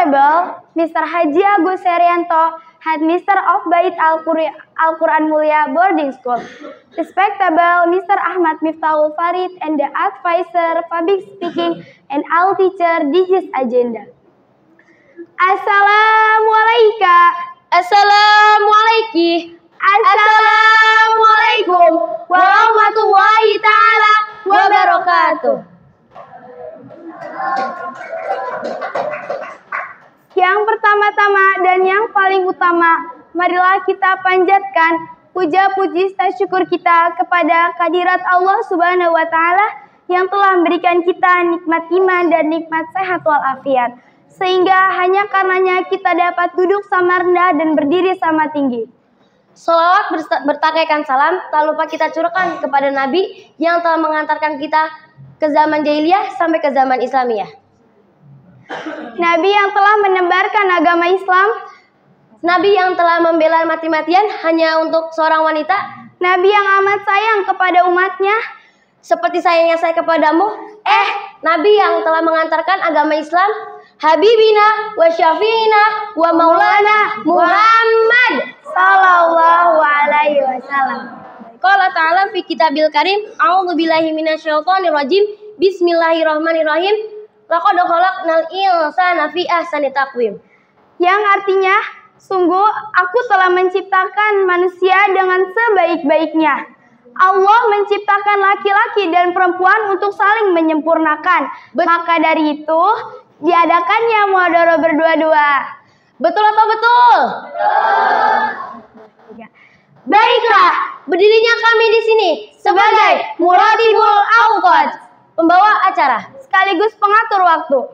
Respectable Mr. Haji Agus Herianto, Head Mister of Bait Al-Quran Mulia Boarding School. Respectable Mr. Ahmad Miftahul Farid and the Advisor Public Speaking and all teacher DJ's agenda. Assalamualaikum. Assalamualaikum warahmatullahi ta'ala wabarakatuh. Yang pertama-tama dan yang paling utama, marilah kita panjatkan puja puji dan syukur kita kepada kehadirat Allah Subhanahu wa taala yang telah memberikan kita nikmat iman dan nikmat sehat walafiat, sehingga hanya karenanya kita dapat duduk sama rendah dan berdiri sama tinggi. Sholawat bertakaikan salam tak lupa kita curahkan kepada Nabi yang telah mengantarkan kita ke zaman jahiliyah sampai ke zaman Islamiyah. Nabi yang telah menebarkan agama Islam, Nabi yang telah membela mati-matian hanya untuk seorang wanita, Nabi yang amat sayang kepada umatnya, seperti sayangnya saya kepadamu, Nabi yang telah mengantarkan agama Islam, Habibina wa Syafiina wa Maulana Muhammad Sallallahu alaihi wasallam. Qala ta'ala fi kitabil karim, a'udzu billahi minasyaitonir rajim, bismillahirrahmanirrahim, laqad khalaqnal insana fi ahsani taqwim. Yang artinya, sungguh aku telah menciptakan manusia dengan sebaik-baiknya. Allah menciptakan laki-laki dan perempuan untuk saling menyempurnakan. Maka dari itu, diadakannya muhadharah berdua-dua. Betul atau betul? Baiklah, berdirinya kami di sini sebagai Muratibul Awqat, pembawa acara sekaligus pengatur waktu.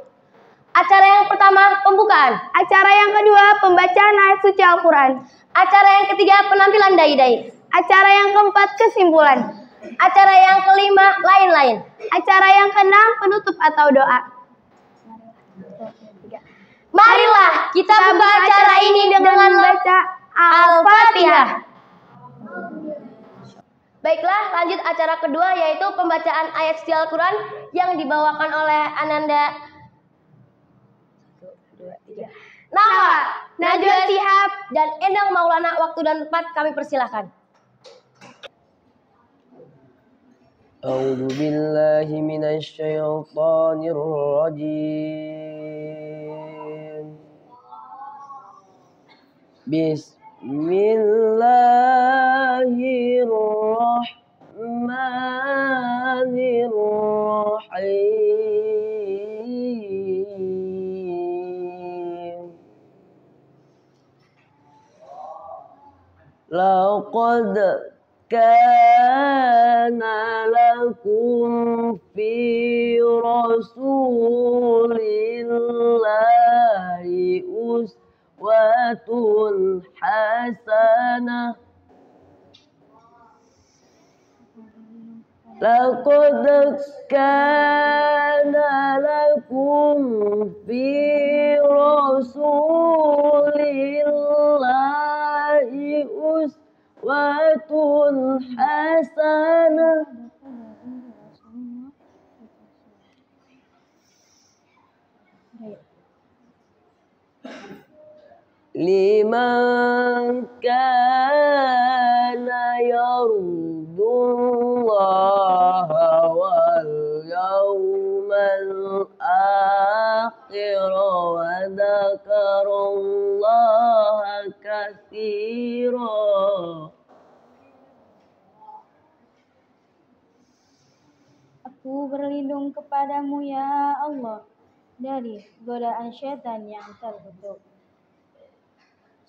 Acara yang pertama pembukaan, acara yang kedua pembacaan ayat suci Al-Quran, acara yang ketiga penampilan dai-dai, acara yang keempat kesimpulan, acara yang kelima lain-lain, acara yang keenam penutup atau doa. Marilah kita buka acara ini dengan membaca Al-Fatihah. Baiklah, lanjut acara kedua yaitu pembacaan ayat suci Al-Quran yang dibawakan oleh Ananda Nawa, Najwa Shihab, dan Endang Maulana. Waktu dan tempat kami persilahkan. A'udzu billahi minasy syaithanir rajim. Bismillahirrahmanirrahim. Laqad kana lakum fi rasulillahi uswatun hasanah. Laqad kana lakum fi rasulillahi uswatun hasanah liman kana yarjullaha wal yawmal akhir wa dzakarallaha katsira. Aku berlindung kepadamu ya Allah dari godaan syaitan yang terkutuk.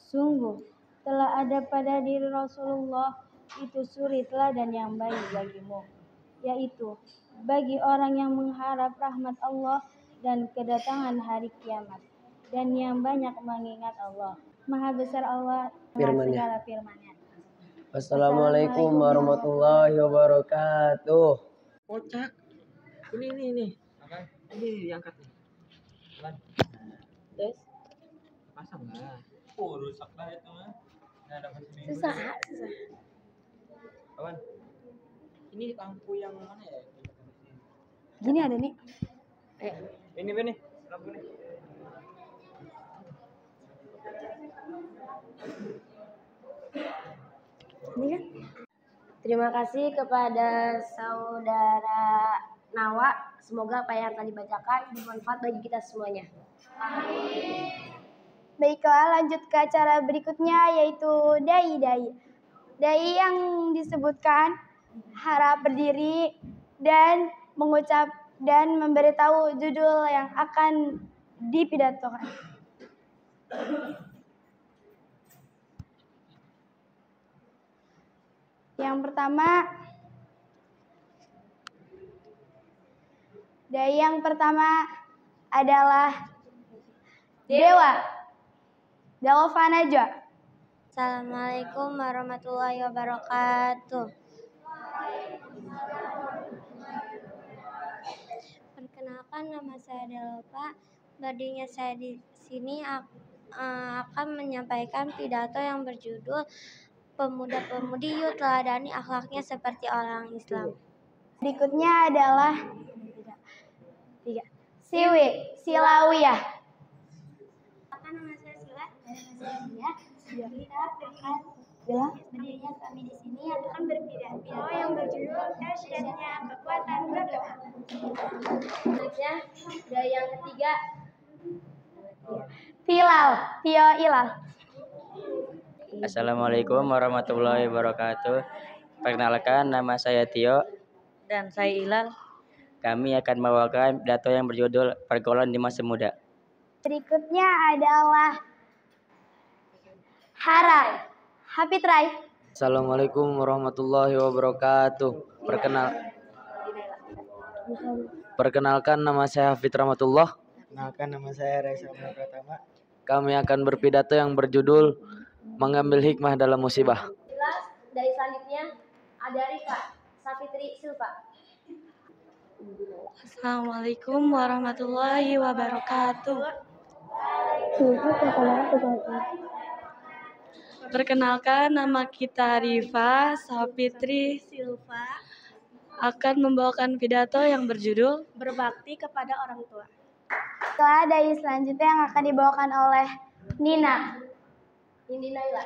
Sungguh telah ada pada diri Rasulullah itu suri teladan yang baik bagimu, yaitu bagi orang yang mengharap rahmat Allah dan kedatangan hari kiamat, dan yang banyak mengingat Allah. Maha besar Allah dengan segala firman-Nya. Assalamualaikum warahmatullahi wabarakatuh. Kocak. Ini. Apa? Ini diangkat nih. Terus Pasang lah. Oh, rusak dah itu mah. Nggak dapat seminggu. susah. Kawan. Ini lampu yang mana ya? Gini ada nih. Ini lampu nih. Terima kasih kepada saudara Nawa. Semoga apa yang tadi dibacakan bermanfaat bagi kita semuanya. Baiklah, lanjut ke acara berikutnya yaitu dai-dai. Dai yang disebutkan harap berdiri dan mengucap dan memberitahu judul yang akan dipidatokan. Yang pertama, dai yang pertama adalah Dewa Najwa. Assalamualaikum warahmatullahi wabarakatuh. Perkenalkan, nama saya Delopa. Berdirinya saya di sini akan menyampaikan pidato yang berjudul Pemuda-pemudi yuk teladani akhlaknya seperti orang Islam. Berikutnya adalah Silawiyah. Nama saya Sila. Kita akan berdirinya kami di sini akan berpidato yang berjudul dahsyatnya kekuatan berdoa. Selanjutnya, dari yang ketiga, Tio Ilal. Assalamualaikum warahmatullahi wabarakatuh. Perkenalkan, nama saya Tio. Dan saya Ilal. Kami akan membawakan pidato yang berjudul Pergaulan di Masa Muda. Berikutnya adalah Hafid Rai. Assalamualaikum warahmatullahi wabarakatuh. Perkenalkan, nama saya Hafid Rahmatullah. Perkenalkan, nama saya Raisa Pratama. Kami akan berpidato yang berjudul Mengambil Hikmah dalam Musibah. dari selanjutnya ada Rika Safitri Silva. Assalamualaikum warahmatullahi wabarakatuh. Perkenalkan, nama kita Rifa Safitri Silva akan membawakan pidato yang berjudul Berbakti kepada Orang Tua. Setelah dari selanjutnya yang akan dibawakan oleh Nina. Nindi Naila.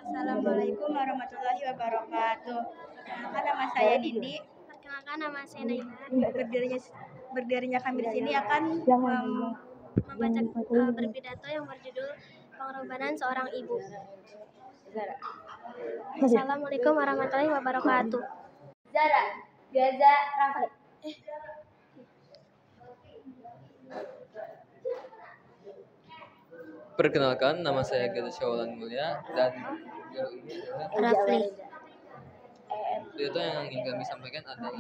Assalamualaikum warahmatullahi wabarakatuh. Perkenalkan, nama saya Nindi. Perkenalkan, nama saya Naila. Berdirinya kami di sini akan Membaca berpidato yang berjudul Pengorbanan Seorang Ibu. Assalamualaikum warahmatullahi wabarakatuh. Gaza Rafli. Perkenalkan, nama saya Gaza Syawalan Mulia dan Rafli. pidato yang ingin kami sampaikan adalah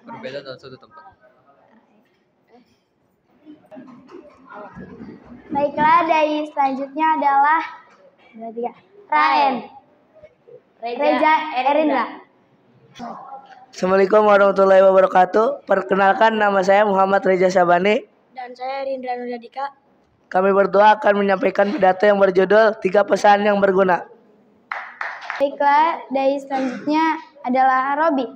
berbeda dalam suatu tempat. Baiklah, dari selanjutnya adalah Reza Erindra. Assalamualaikum warahmatullahi wabarakatuh. Perkenalkan, nama saya Muhammad Reza Sabani. Dan saya Rindra Nuryadika. Kami berdua akan menyampaikan pidato yang berjudul 3 Pesan yang Berguna. Baiklah, dari selanjutnya adalah Robi.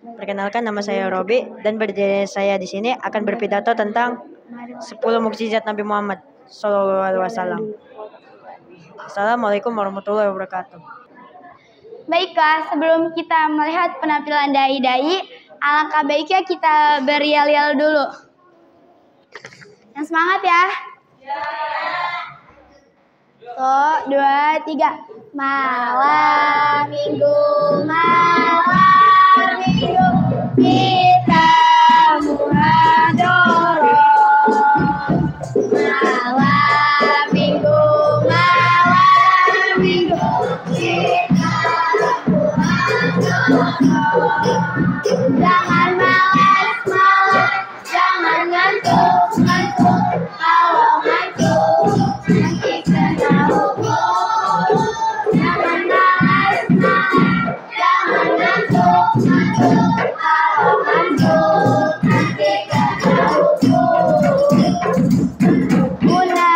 Perkenalkan, nama saya Robi dan berdiri saya di sini akan berpidato tentang 10 mukjizat Nabi Muhammad SAW. Assalamualaikum warahmatullahi wabarakatuh. Baiklah, sebelum kita melihat penampilan dai-dai, alangkah baiknya kita berial-ial dulu. Yang semangat ya. Tuh, 2, 3. Malam minggu, kita muhadharah. Malam minggu, kita muhadharah. Jangan malas, jangan ngantuk. Kalau ngantuk, nanti kena hukum. Jangan malas, jangan ngantuk. Kalau ngantuk, nanti kena hukum. Nuna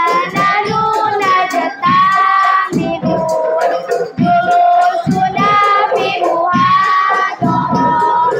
jetang diun, dulu sudah bimuha dohong.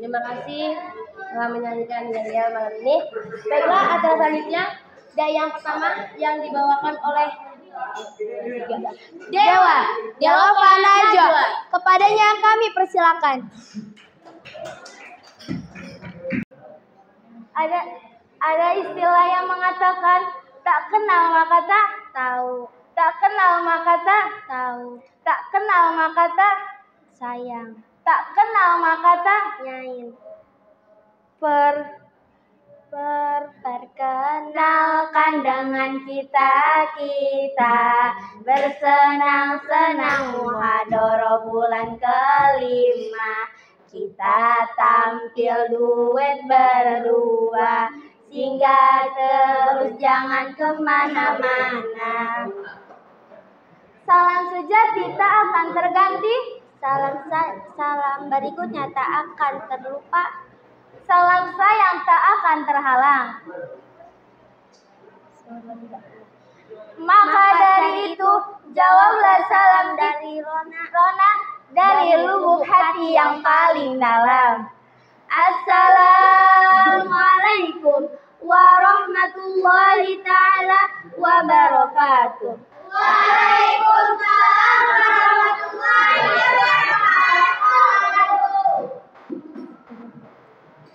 Terima kasih telah menyanyikan nyanyian malam ini. Baiklah, acara selanjutnya dan yang pertama yang dibawakan oleh Dewa Najwa. Kepadanya kami persilakan. Ada istilah yang mengatakan tak kenal maka tak tahu, tak kenal maka tak tahu, tak kenal maka tak sayang, tak kenal maka tak nyain. Perkenalkan dengan kita bersenang-senang muhadharah bulan kelima. Kita tampil duet berdua, singgah terus jangan kemana-mana. Salam sejati tak akan terganti, salam berikutnya tak akan terlupa, salam sayang tak akan terhalang. Maka dari itu jawablah salam dari Rona dari lubuk hati yang paling dalam. Assalamualaikum warahmatullahi ta'ala wabarakatuh. Waalaikumsalam warahmatullahi wabarakatuh.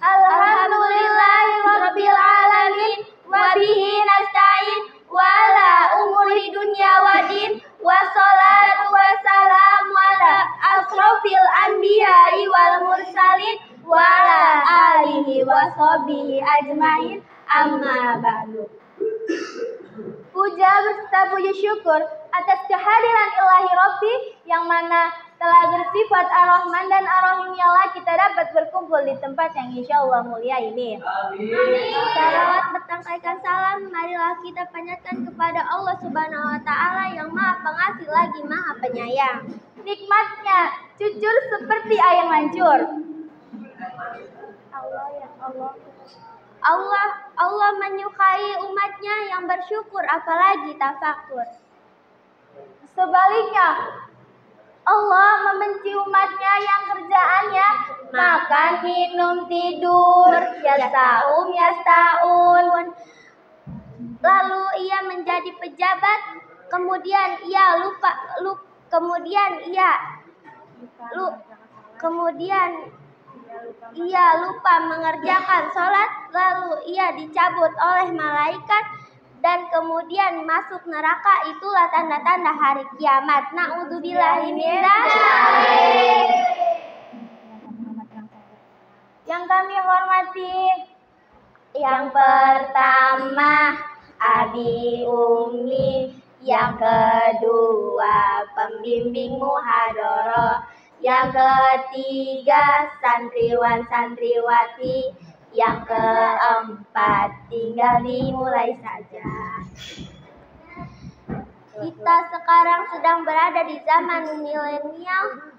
Alhamdulillahirabbil alamin wa bihi nasta'in wa ala umuri dunya waddin wassalatu wassalamu ala asrofil anbiya'i wal mursalin wa ala alihi wa sahbihi ajmain amma ba'du. Puja beserta puji syukur atas kehadiran ilahi Rabbi yang mana telah bersifat Ar-Rahman dan Ar-Rahim ialah kita dapat berkumpul di tempat yang insya Allah mulia ini. Amin. Salawat bertangkaikan salam, marilah kita panjatkan kepada Allah Subhanahu wa Ta'ala yang Maha Pengasih lagi Maha Penyayang. Nikmatnya jujur seperti air mancur. Allah menyukai umatnya yang bersyukur, apalagi tafakur. Sebaliknya, Allah membenci umatnya yang kerjaannya makan, minum, tidur, yastaun. Lalu ia menjadi pejabat, kemudian ia lupa mengerjakan sholat, lalu ia dicabut oleh malaikat dan kemudian masuk neraka. Itulah tanda-tanda hari kiamat. Na'udzubillahi min dzalik. Yang kami hormati, yang pertama Abi Umi, yang kedua pembimbing muhadharah, yang ketiga santriwan santriwati, yang keempat tinggal dimulai saja. Kita sekarang sedang berada di zaman milenial.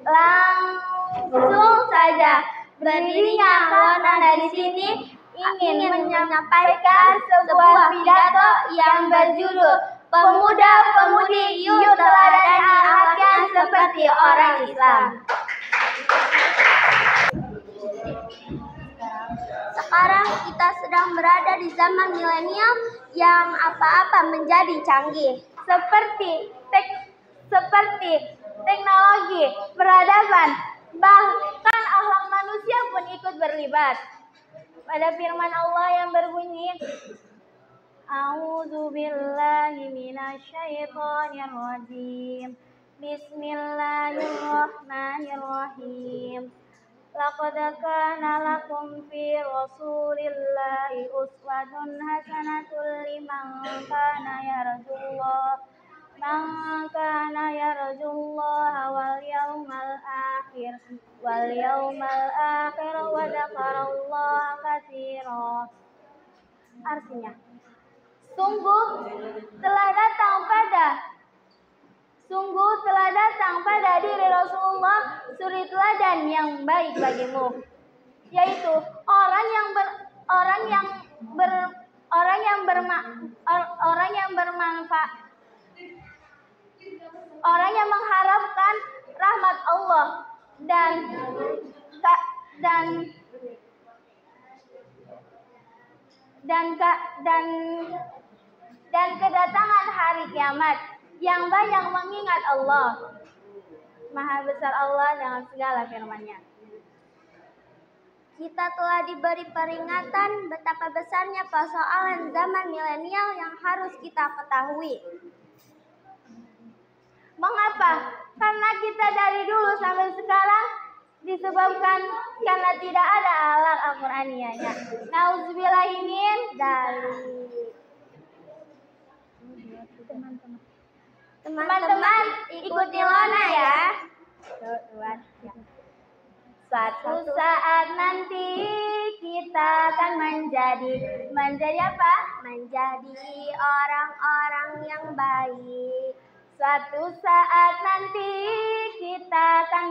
Langsung saja berdirinya Rona dari sini ingin menyampaikan sebuah pidato yang berjudul Pemuda-pemudi yuk teladani akhlaknya seperti orang Islam. Sekarang kita sedang berada di zaman milenial yang apa-apa menjadi canggih. Seperti teknologi, peradaban, bahkan akhlak manusia pun ikut berlibat. Pada firman Allah yang berbunyi, A'udzu billahi minasyaitonir rajim. Bismillahirrahmanirrahim. Laqad kana lakum fi Rasulillahi uswatun hasanatun liman kana yarjullaha wal yawmal akhir wa dzakarallaha katsiran. Artinya, sungguh telah datang pada diri Rasulullah suri teladan yang baik bagimu, yaitu orang yang mengharapkan rahmat Allah dan kedatangan hari kiamat yang banyak mengingat Allah. Maha besar Allah dengan segala firman-Nya. Kita telah diberi peringatan betapa besarnya persoalan zaman milenial yang harus kita ketahui. Mengapa? Karena kita dari dulu sampai sekarang disebabkan karena tidak ada alat Al-Qur'aniyahnya. Nauzubillahi min dzalik. Teman-teman, ikuti Lona ya. Suatu saat nanti kita akan menjadi apa? Menjadi orang-orang yang baik. Suatu saat nanti kita akan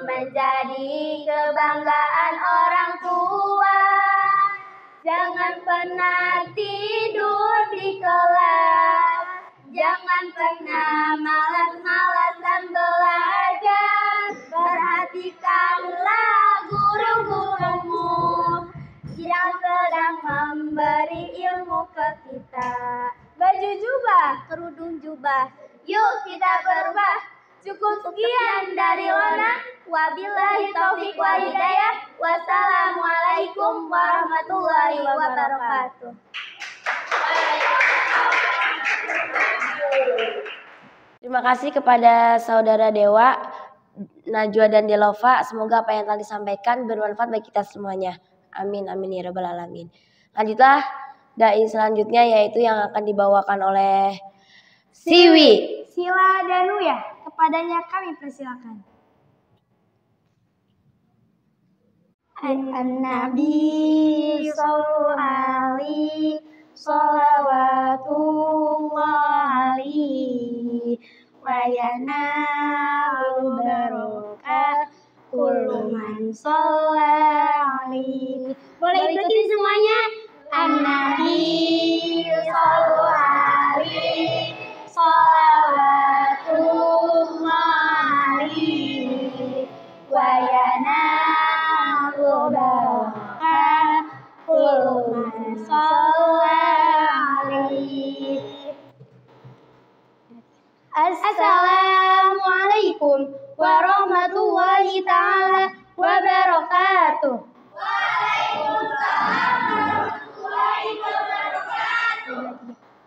menjadi kebanggaan orang tua. Jangan pernah tidur di kelas. Jangan pernah malas-malasan belajar. Perhatikanlah guru-gurumu yang sedang memberi ilmu ke kita. Baju jubah, kerudung jubah, yuk kita berubah. Cukup sekian dari Lona. Wabillahi taufiq wal hidayah. Wassalamualaikum warahmatullahi wabarakatuh. Terima kasih kepada Saudara Dewa, Najwa dan Delova. Semoga apa yang telah disampaikan bermanfaat bagi kita semuanya. Amin, amin ya rabbal alamin. Lanjutlah dai selanjutnya, yaitu yang akan dibawakan oleh Siwi. Sila Danuya, kepadanya kami persilakan. An-Nabi sallallahu alaihi salawatullah alaihi wa yanalu barokah kullu man shalla alaihi. Boleh ikutin semuanya. An-Nabi sallallahu alaihi salawatullah alaihi wa yanalu barokah kullu man shalla alaihi. Assalamualaikum warahmatullahi ta'ala wabarakatuh.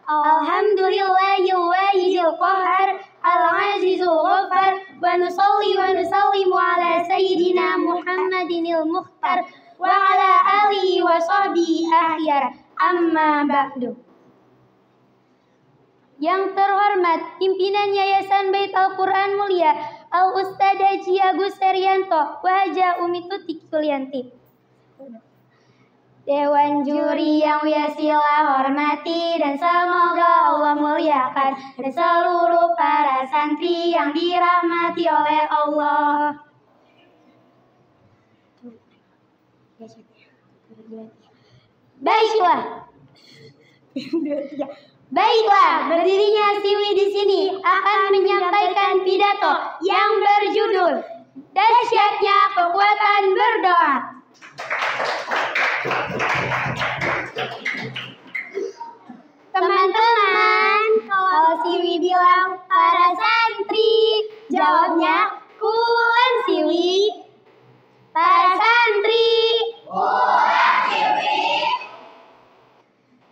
Alhamdulillahil wahidil qahhar al-azizul ghaffar wa nusalli wa nusallimu ala sayyidina Muhammadinil mukhtar wa ala alihi wa sahbihi akhyar, amma ba'du. Yang terhormat pimpinan Yayasan Bait Al-Quran Mulia Al-Ustadz Haji Agus Serianto Wajah Umi Tutik Sulianti. Dewan juri yang Sila hormati dan semoga Allah muliakan, dan seluruh para santri yang dirahmati oleh Allah. Baiklah, berdirinya Siwi di sini akan menyampaikan pidato yang berjudul Dahsyatnya Kekuatan Berdoa. Teman-teman, kalau Siwi bilang para santri, jawabnya kulan Siwi. Para santri, kulan Siwi.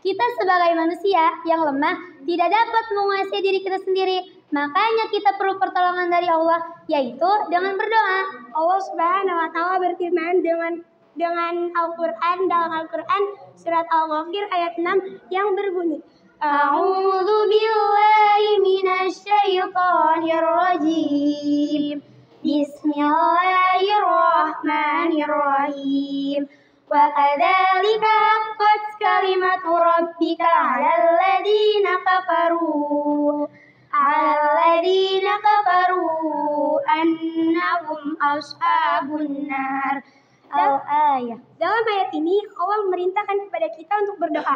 Kita sebagai manusia yang lemah tidak dapat menguasai diri kita sendiri. Makanya kita perlu pertolongan dari Allah, yaitu dengan berdoa. Allah Subhanahu wa taala berfirman dengan Al-Qur'an, dalam Al-Qur'an surat Al-Ghafir ayat 6 yang berbunyi, A'udzu billahi minasy syaithanir rajim. Bismillahirrahmanirrahim. Wa kadzalika haqqat kalimatu rabbika 'alal ladzina kafaru annahum ashabun nar. Al-ayah. Dalam ayat ini Allah memerintahkan kepada kita untuk berdoa.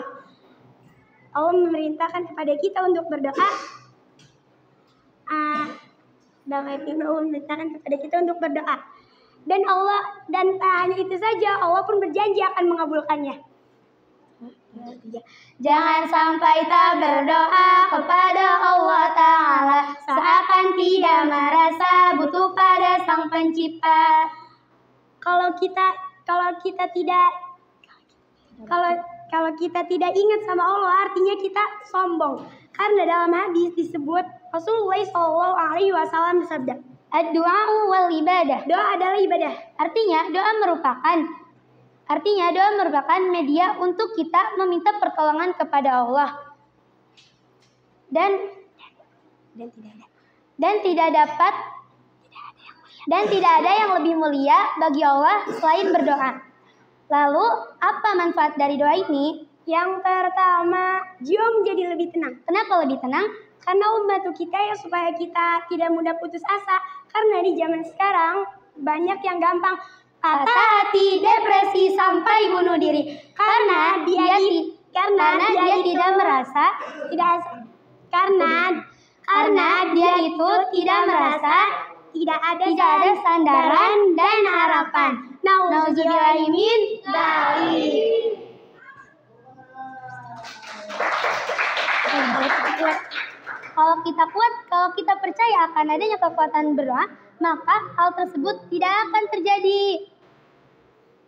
Bagaimana Allah memerintahkan kepada kita untuk berdoa. Dan tak hanya itu saja, Allah pun berjanji akan mengabulkannya. Jangan sampai tak berdoa kepada Allah Ta'ala, seakan tidak merasa butuh pada Sang Pencipta. Kalau kita tidak ingat sama Allah, artinya kita sombong. Karena dalam hadis disebut Rasulullah SAW bersabda, Ad-du'a wal ibadah. Doa adalah ibadah. Artinya doa merupakan media untuk kita meminta pertolongan kepada Allah. Dan tidak ada yang lebih mulia bagi Allah selain berdoa. Lalu, apa manfaat dari doa ini? Yang pertama, jiwa menjadi lebih tenang. Kenapa lebih tenang? Karena membantu kita ya supaya kita tidak mudah putus asa. Karena di zaman sekarang banyak yang gampang patah hati, depresi sampai bunuh diri. Karena dia tidak merasa tidak ada sandaran dan harapan. Nauzubillahimin dzalik. Kalau kita percaya akan adanya kekuatan berdoa, maka hal tersebut tidak akan terjadi.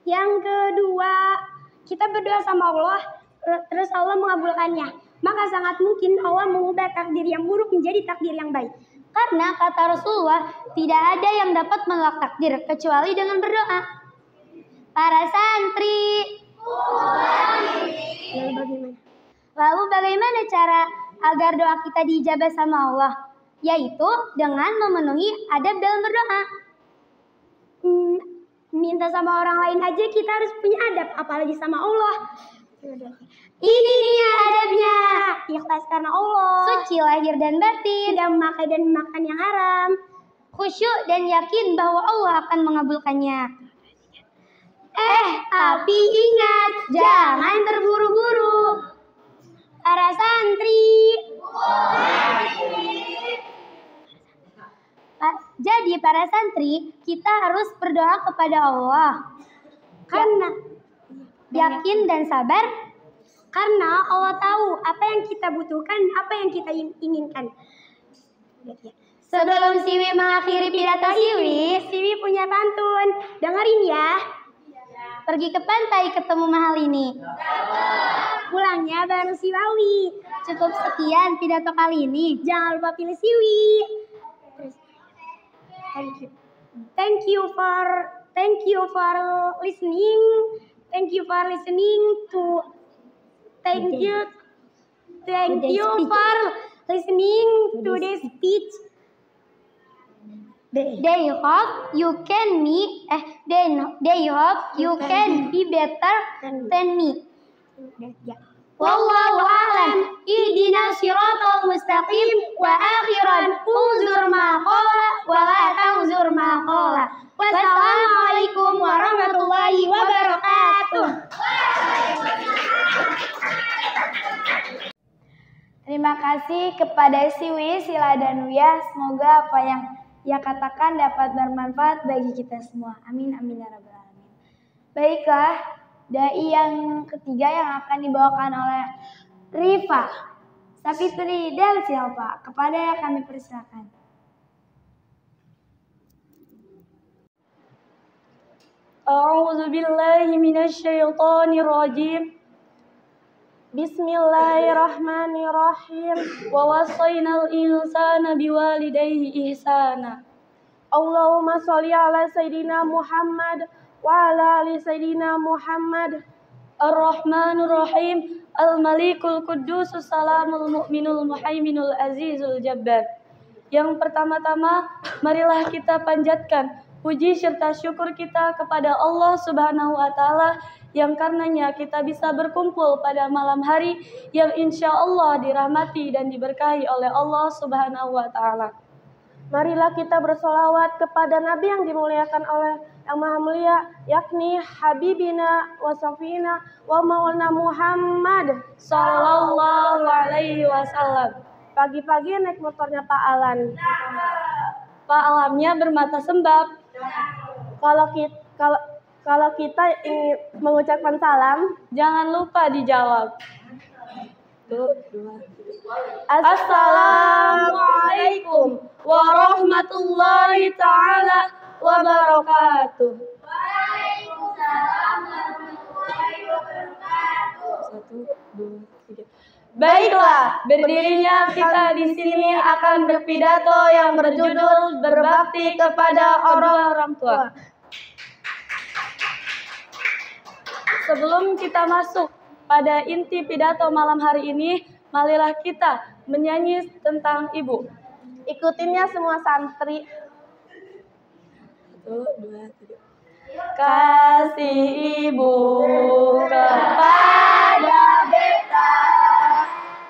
Yang kedua, kita berdoa sama Allah, terus Allah mengabulkannya. Maka sangat mungkin Allah mengubah takdir yang buruk menjadi takdir yang baik. Karena kata Rasulullah, tidak ada yang dapat menolak takdir kecuali dengan berdoa. Para santri. Lalu bagaimana cara agar doa kita diijabah sama Allah? Yaitu dengan memenuhi adab dalam berdoa. Minta sama orang lain aja kita harus punya adab, apalagi sama Allah. Ini dia adabnya. Ikhlas karena Allah. Suci lahir dan batin. Tidak memakai dan makan yang haram. Khusyuk dan yakin bahwa Allah akan mengabulkannya. Tapi ingat, jangan terburu-buru. Para santri. Jadi para santri, kita harus berdoa kepada Allah. Karena yakin dan sabar. Karena Allah tahu apa yang kita butuhkan, apa yang kita inginkan. Sebelum Siwi mengakhiri pidato Siwi punya pantun. Dengerin ya. Pergi ke pantai ketemu mahal ini. Pulangnya bareng Siwawi. Cukup sekian pidato kali ini. Jangan lupa pilih Siwi. Thank you for listening. Thank you for listening to this speech. They hope you can be better than me. Wallahu a'lam. Ihdina siratal mustaqim wa akhiran unzur ma qala wa la tanzur ma qala. Wassalamualaikum warahmatullahi wabarakatuh. Terima kasih kepada Siwi, Sila dan Uya. Semoga apa yang ia katakan dapat bermanfaat bagi kita semua. Amin amin ya rabbal alamin. Baiklah, dai yang ketiga yang akan dibawakan oleh Rifa Sapitri dan Silva. Kepada yang kami persilakan. A'udzu billahi minasy syaithanir rajim. Bismillahirrahmanirrahim. Wa wasainal insana biwalidayhi ihsana. Allahumma sholli ala sayidina Muhammad wa ala ali sayidina Muhammad. Ar-Rahmanur Rahim. Al-Malikul Qudusus Salamul Mu'minul Muhaiminul Azizul Jabbar. Yang pertama-tama, marilah kita panjatkan puji serta syukur kita kepada Allah Subhanahu wa Ta'ala, yang karenanya kita bisa berkumpul pada malam hari yang insya Allah dirahmati dan diberkahi oleh Allah Subhanahu wa Ta'ala. Marilah kita bersolawat kepada Nabi yang dimuliakan oleh Yang Maha Mulia, yakni Habibina wa Safina wa Maulana Muhammad Sallallahu Alaihi Wasallam. Pagi-pagi naik motornya Pak Alan. pahamnya bermata sembab. Kalau kita ingin mengucapkan salam, jangan lupa dijawab. Assalamualaikum warahmatullahi taala wabarakatuh. Waalaikumsalam warahmatullahi wabarakatuh. 1, 2, 3. Baiklah, berdirinya kita di sini akan berpidato yang berjudul berbakti kepada orang tua. Sebelum kita masuk pada inti pidato malam hari ini, marilah kita menyanyi tentang ibu. Ikutinnya semua santri. 1, 2, 3. Kasih ibu kepada beta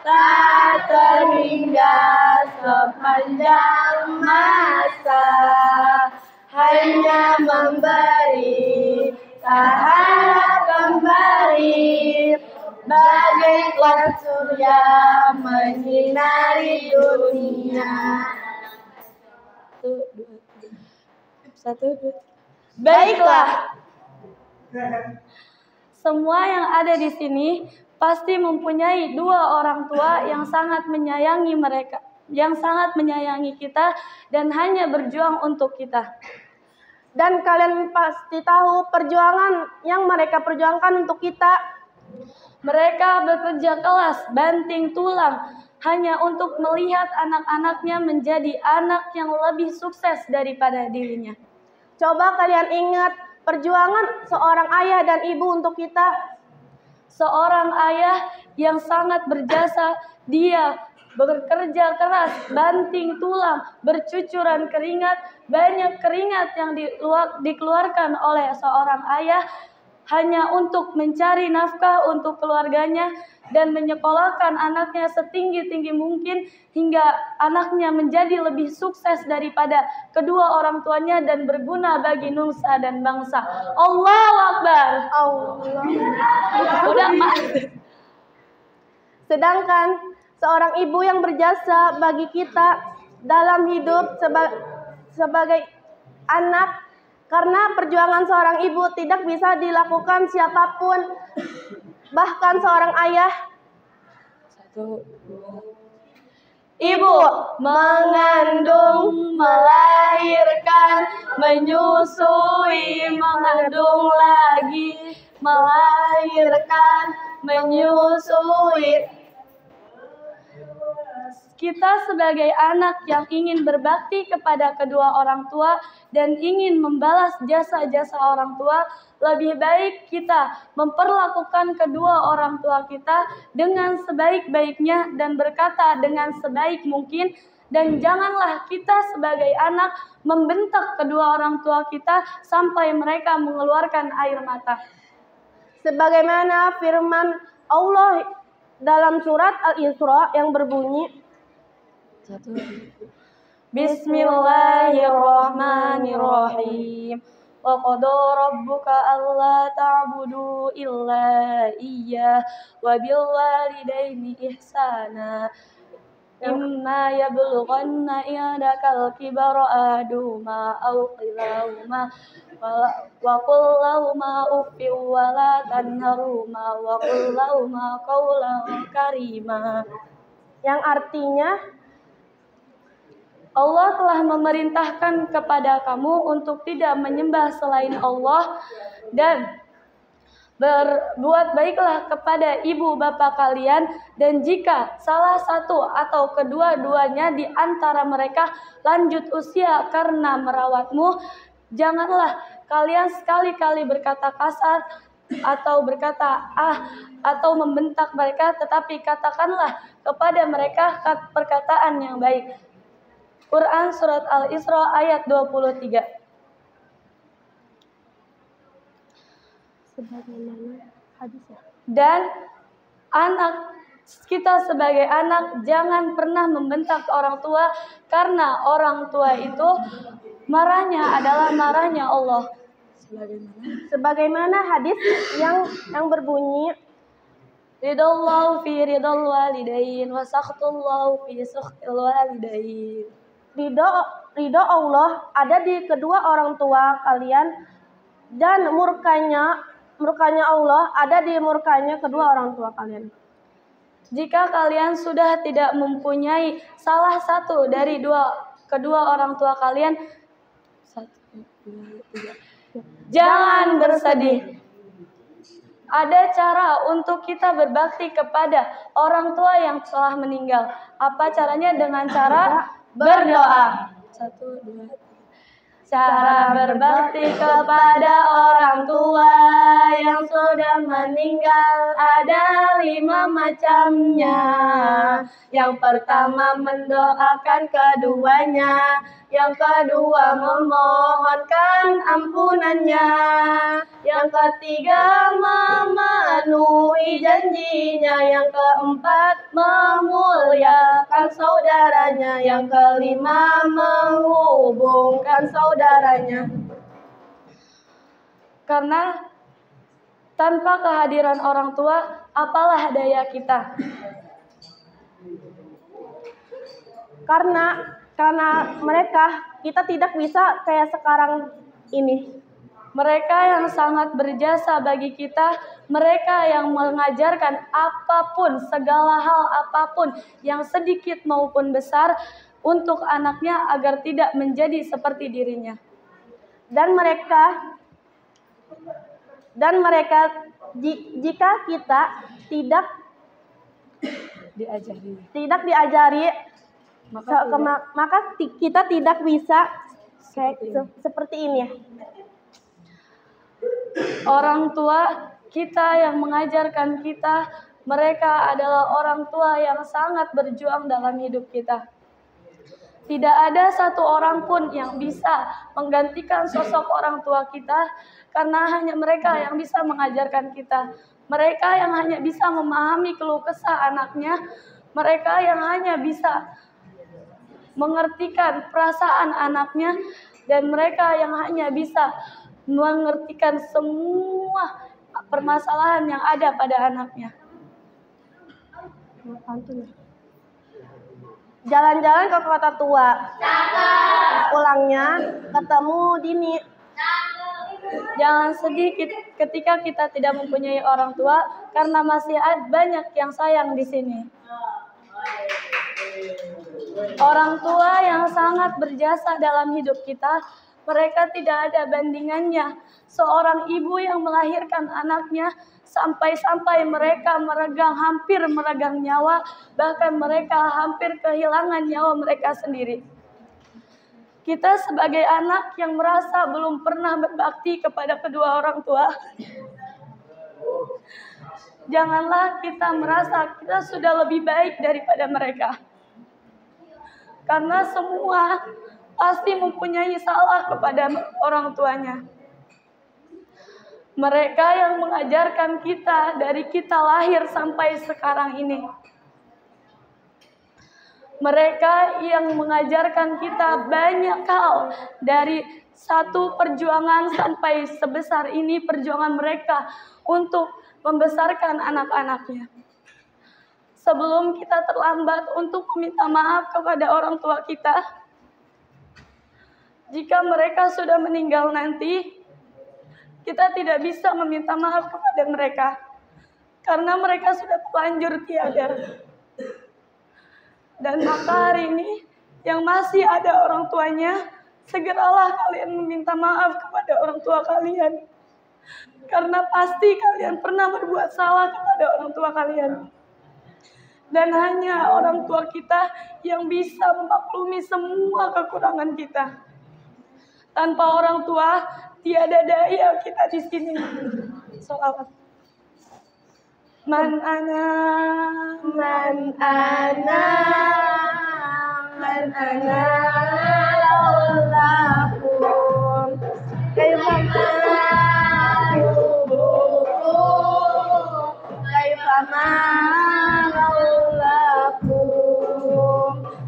tak terhingga sepanjang masa, hanya memberi tak harap kembali, bagaikan surya menyinari dunia. 1, 2, 3. Baiklah, semua yang ada di sini pasti mempunyai dua orang tua yang sangat menyayangi mereka, yang sangat menyayangi kita dan hanya berjuang untuk kita. Dan kalian pasti tahu perjuangan yang mereka perjuangkan untuk kita. Mereka bekerja keras, banting tulang, hanya untuk melihat anak-anaknya menjadi anak yang lebih sukses daripada dirinya. Coba kalian ingat perjuangan seorang ayah dan ibu untuk kita. Seorang ayah yang sangat berjasa, dia bekerja keras, banting tulang, bercucuran keringat, banyak keringat yang dikeluarkan oleh seorang ayah hanya untuk mencari nafkah untuk keluarganya dan menyekolahkan anaknya setinggi-tinggi mungkin hingga anaknya menjadi lebih sukses daripada kedua orang tuanya dan berguna bagi nusa dan bangsa. Allahu Akbar. Udah, Mak. Sedangkan seorang ibu yang berjasa bagi kita dalam hidup sebagai anak, karena perjuangan seorang ibu tidak bisa dilakukan siapapun, bahkan seorang ayah. 1, 2. Ibu mengandung, melahirkan, menyusui, mengandung lagi, melahirkan, menyusui. Kita sebagai anak yang ingin berbakti kepada kedua orang tua dan ingin membalas jasa-jasa orang tua, lebih baik kita memperlakukan kedua orang tua kita dengan sebaik-baiknya dan berkata dengan sebaik mungkin, dan janganlah kita sebagai anak membentak kedua orang tua kita sampai mereka mengeluarkan air mata. Sebagaimana firman Allah dalam surat Al-Isra yang berbunyi, Bismillahirrahmanirrahim. Wa qada rabbuka alla ta'budu illa iyyah wa bil walidaini ihsana. Imma yablughanna indakal kibara ahaduhuma aw kilahuma wa qul lahuma uffin wa la tanharhuma wa qul lahuma qawlan karima. Yang artinya, Allah telah memerintahkan kepada kamu untuk tidak menyembah selain Allah dan berbuat baiklah kepada ibu bapa kalian, dan jika salah satu atau kedua-duanya di antara mereka lanjut usia karena merawatmu, janganlah kalian sekali-kali berkata kasar atau berkata atau membentak mereka, tetapi katakanlah kepada mereka perkataan yang baik. Quran Surat Al-Isra ayat 23. Dan kita sebagai anak jangan pernah membentak orang tua, karena orang tua itu marahnya adalah marahnya Allah. Sebagaimana hadis yang berbunyi, Ridallahu fi ridal walidain wa sakhtullahu fi sakhtil walidain. ridho Allah ada di kedua orang tua kalian dan murkanya Allah ada di murkanya kedua orang tua kalian. Jika kalian sudah tidak mempunyai salah satu dari kedua orang tua kalian, jangan bersedih. Ada cara untuk kita berbakti kepada orang tua yang telah meninggal. Apa caranya? Dengan cara berdoa. 1, 2, 3. Cara berbakti kepada orang tua yang sudah meninggal ada 5 macamnya. Yang pertama mendoakan keduanya, yang kedua memohonkan ampunannya, yang ketiga memenuhi janjinya, yang keempat memuliakan saudaranya, yang kelima menghubungkan saudaranya. Karena tanpa kehadiran orang tua, apalah daya kita? Karena mereka, kita tidak bisa kayak sekarang ini. Mereka yang sangat berjasa bagi kita, mereka yang mengajarkan apapun, segala hal apapun yang sedikit maupun besar untuk anaknya agar tidak menjadi seperti dirinya. Dan mereka jika kita tidak diajari maka kita tidak bisa seperti ini. Orang tua kita yang mengajarkan kita, mereka adalah orang tua yang sangat berjuang dalam hidup kita. Tidak ada satu orang pun yang bisa menggantikan sosok orang tua kita, karena hanya mereka yang bisa mengajarkan kita. Mereka yang hanya bisa memahami keluh kesah anaknya, mereka yang hanya bisa mengertikan perasaan anaknya, dan mereka yang hanya bisa mengertikan semua permasalahan yang ada pada anaknya. Jalan-jalan ke kota tua. Pulangnya ketemu Dini. Jangan sedih ketika kita tidak mempunyai orang tua, karena masih banyak yang sayang di sini. Orang tua yang sangat berjasa dalam hidup kita, mereka tidak ada bandingannya. Seorang ibu yang melahirkan anaknya sampai-sampai mereka hampir meregang nyawa, bahkan mereka hampir kehilangan nyawa mereka sendiri. Kita sebagai anak yang merasa belum pernah berbakti kepada kedua orang tua, janganlah kita merasa kita sudah lebih baik daripada mereka. Karena semua pasti mempunyai salah kepada orang tuanya. Mereka yang mengajarkan kita dari kita lahir sampai sekarang ini. Mereka yang mengajarkan kita banyak hal, dari satu perjuangan sampai sebesar ini perjuangan mereka untuk membesarkan anak-anaknya. Sebelum kita terlambat untuk meminta maaf kepada orang tua kita, jika mereka sudah meninggal nanti, kita tidak bisa meminta maaf kepada mereka, karena mereka sudah terlanjur tiada. Dan maka hari ini, yang masih ada orang tuanya, segeralah kalian meminta maaf kepada orang tua kalian. Karena pasti kalian pernah berbuat salah kepada orang tua kalian. Dan hanya orang tua kita yang bisa memaklumi semua kekurangan kita. Tanpa orang tua, tiada daya kita di sini. Sholawat. Man ana laulakum kaifama laulakum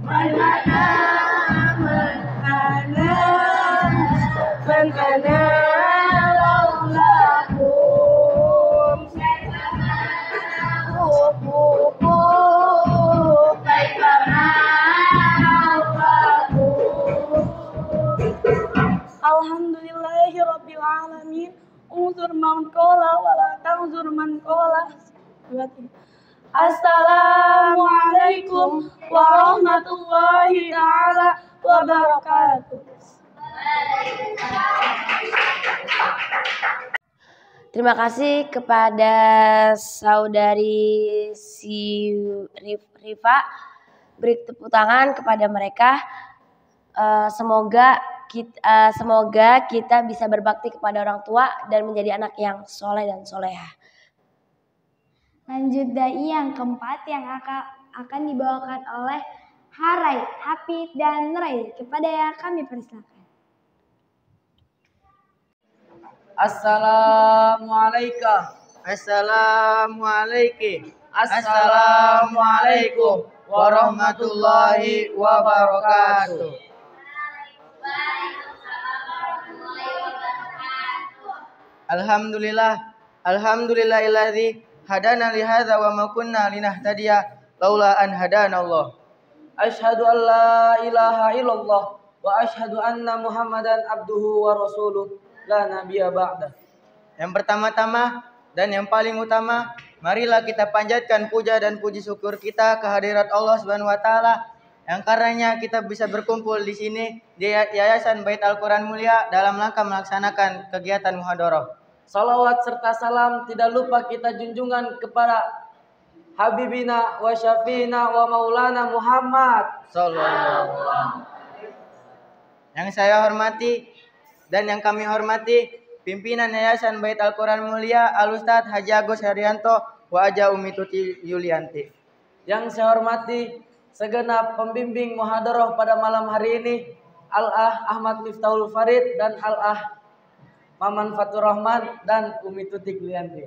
man ana laulakum العالمين انظر من قال ولا تنظر من قال. Assalamualaikum warahmatullahi taala wabarakatuh. Terima kasih kepada saudari Rifa. Beri tepuk tangan kepada mereka. Semoga kita bisa berbakti kepada orang tua dan menjadi anak yang soleh dan soleha. Lanjut dai yang keempat yang akan dibawakan oleh Harai, Hafid, dan Rai. Kepada yang kami persilakan. Assalamualaikum. Assalamualaikum warahmatullahi wabarakatuh. Alhamdulillahilladzi hadana li hadza wa ma kunna linahtadiya laula an hadanallah. Asyhadu an la ilaha illallah wa asyhadu anna Muhammadan abduhu wa rasuluh la nabiyya ba'da. Yang pertama-tama dan yang paling utama, marilah kita panjatkan puja dan puji syukur kita kehadirat Allah Subhanahu wa taala yang karenanya kita bisa berkumpul di sini di Yayasan Bait Al-Qur'an Mulia dalam rangka melaksanakan kegiatan muhadarah. Salawat serta salam tidak lupa kita junjungan kepada Habibina wa Syafiina wa Maulana Muhammad sallallahu alaihi wasallam. Yang saya hormati dan yang kami hormati pimpinan Yayasan Bait Al-Qur'an Mulia Al-Ustadz Haji Agus Haryanto wa Aja Umi Tuti Yulianti. Yang saya hormati segenap pembimbing muhadarah pada malam hari ini, Al-Ah Ahmad Miftahul Farid dan Al-Ah Maman Fatur Rahman dan Umi Tuti Yulianti.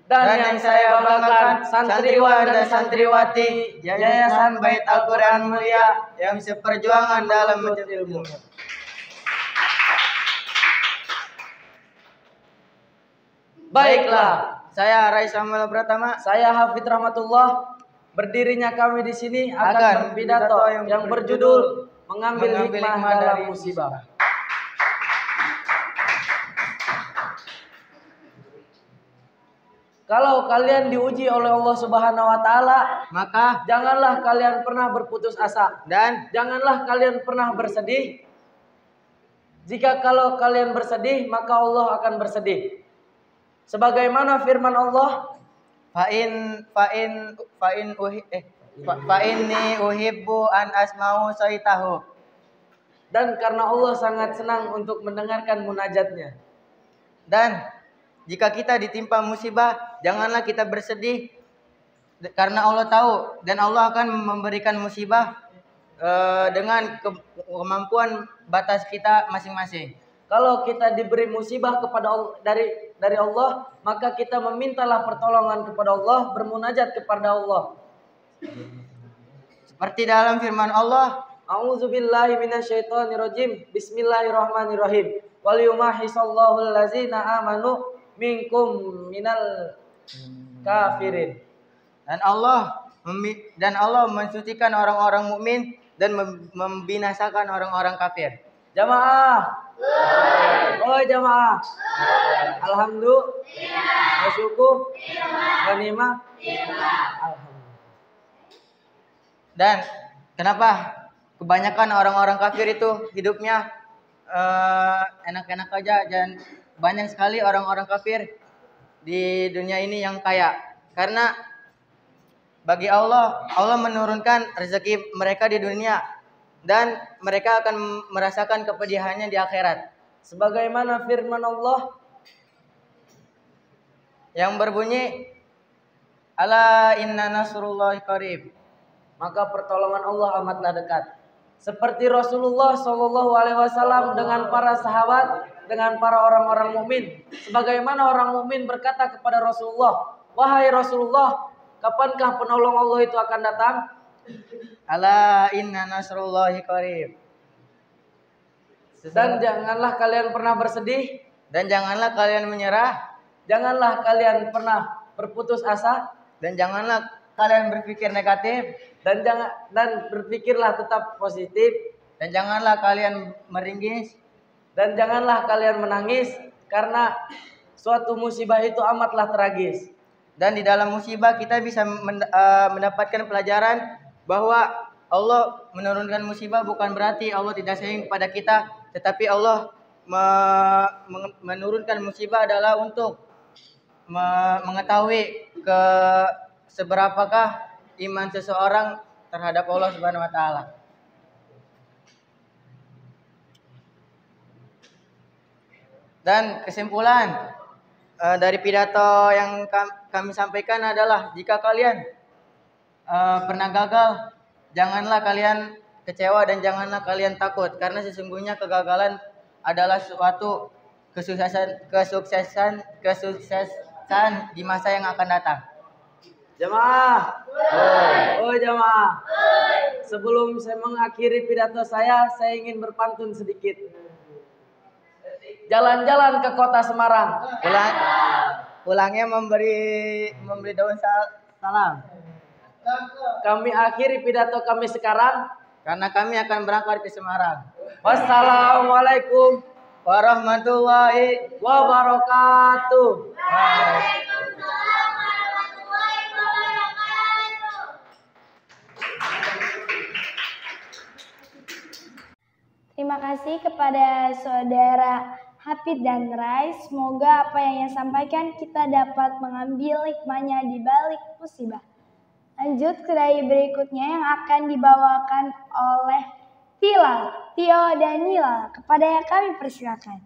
Dan yang saya banggakan santriwan dan santriwati Yayasan Bait Al-Qur'an Mulia yang seperjuangan dalam menuntut ilmu. Baiklah, saya Rai Samuel Pratama, saya Hafid Rahmatullah. Berdirinya kami di sini akan berpidato yang berjudul Mengambil Hikmah dalam Musibah. Kalau kalian diuji oleh Allah Subhanahu wa taala, maka janganlah kalian pernah berputus asa dan janganlah kalian pernah bersedih. Jika kalau kalian bersedih, maka Allah akan bersedih. Sebagaimana firman Allah, fa inni uhibbu an asma'u saitahu. Dan karena Allah sangat senang untuk mendengarkan munajatnya. Dan jika kita ditimpa musibah, janganlah kita bersedih karena Allah tahu dan Allah akan memberikan musibah dengan kemampuan batas kita masing-masing. Kalau kita diberi musibah kepada Allah, dari Allah, maka kita memintalah pertolongan kepada Allah, bermunajat kepada Allah. Seperti dalam firman Allah, A'udzubillahi minasyaitonirrajim. Bismillahirrahmanirrahim. Wal yumahisallahu allazina amanu minkum minal kafirin. Dan Allah mensucikan orang-orang mukmin dan membinasakan orang-orang kafir. Jamaah. Oh jamaah. Alhamdulillah. Wasyukur. Ghanimah. Alhamdulillah. Dan kenapa kebanyakan orang-orang kafir itu hidupnya enak-enak aja dan banyak sekali orang-orang kafir di dunia ini yang kaya? Karena bagi Allah menurunkan rezeki mereka di dunia dan mereka akan merasakan kepedihannya di akhirat. Sebagaimana firman Allah yang berbunyi, Ala inna nasrullahi qarib. Maka pertolongan Allah amatlah dekat. Seperti Rasulullah SAW dengan para sahabat, dengan para orang-orang mukmin. Sebagaimana orang mukmin berkata kepada Rasulullah, wahai Rasulullah, kapankah penolong Allah itu akan datang? Ala inna nasrullahi qarib. Dan janganlah kalian pernah bersedih dan janganlah kalian menyerah, janganlah kalian pernah berputus asa dan janganlah kalian berpikir negatif, dan berpikirlah tetap positif, dan janganlah kalian meringis, dan janganlah kalian menangis karena suatu musibah itu amatlah tragis. Dan di dalam musibah kita bisa mendapatkan pelajaran bahwa Allah menurunkan musibah bukan berarti Allah tidak sayang kepada kita, tetapi Allah menurunkan musibah adalah untuk mengetahui seberapakah iman seseorang terhadap Allah Subhanahu wa taala. Dan kesimpulan dari pidato yang kami sampaikan adalah jika kalian pernah gagal, janganlah kalian kecewa dan janganlah kalian takut, karena sesungguhnya kegagalan adalah suatu kesuksesan di masa yang akan datang. Jamaah, jamaah. Sebelum saya mengakhiri pidato saya ingin berpantun sedikit. Jalan-jalan ke kota Semarang. Pulangnya memberi daun salam. Kami akhiri pidato kami sekarang karena kami akan berangkat ke Semarang. Wassalamualaikum warahmatullahi wabarakatuh. Terima kasih kepada saudara Hafid dan Rai. Semoga apa yang ia sampaikan kita dapat mengambil hikmahnya di balik musibah. Lanjut ke dai berikutnya yang akan dibawakan oleh Tio dan Nila. Kepada kami persilakan.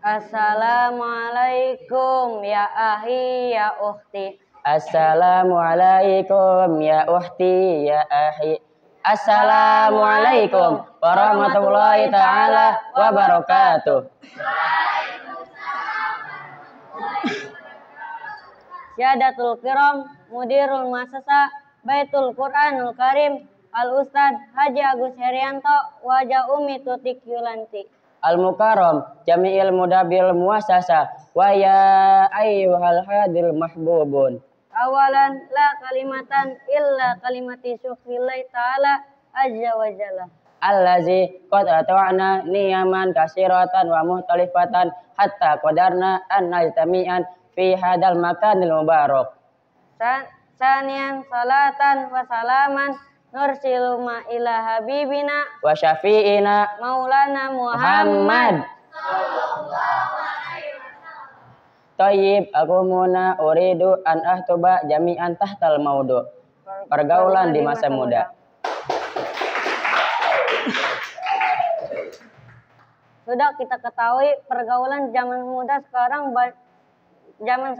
Assalamualaikum ya ahi ya ukhti. Assalamualaikum ya ukhti ya ahi. Assalamualaikum warahmatullahi ta'ala wabarakatuh. Syahadatul kiram mudirul muassasah Baitul Quranul Karim Al-Ustad Haji Agus Herianto Wajah Umi Tutik Yulanti Al-Mukarram Jami'il Mudabil Muassasah wa ya ayyuhal hadil mahbubun. Awalan la kalimatan illa kalimati syukrillahi ta'ala azza wa jalla allazi qad ata'na niyaman kasiratan wa muhtalifatan hatta qadarna an najtami'an fi hadal makanil mubarak. Sanian salatan wa salaman nursilu ma ila habibina wa syafi'ina maulana Muhammad. Tayyib aku muna uridu an ahtuba jami'an tahtal maudu. Pergaulan di masa muda. Sudah kita ketahui pergaulan zaman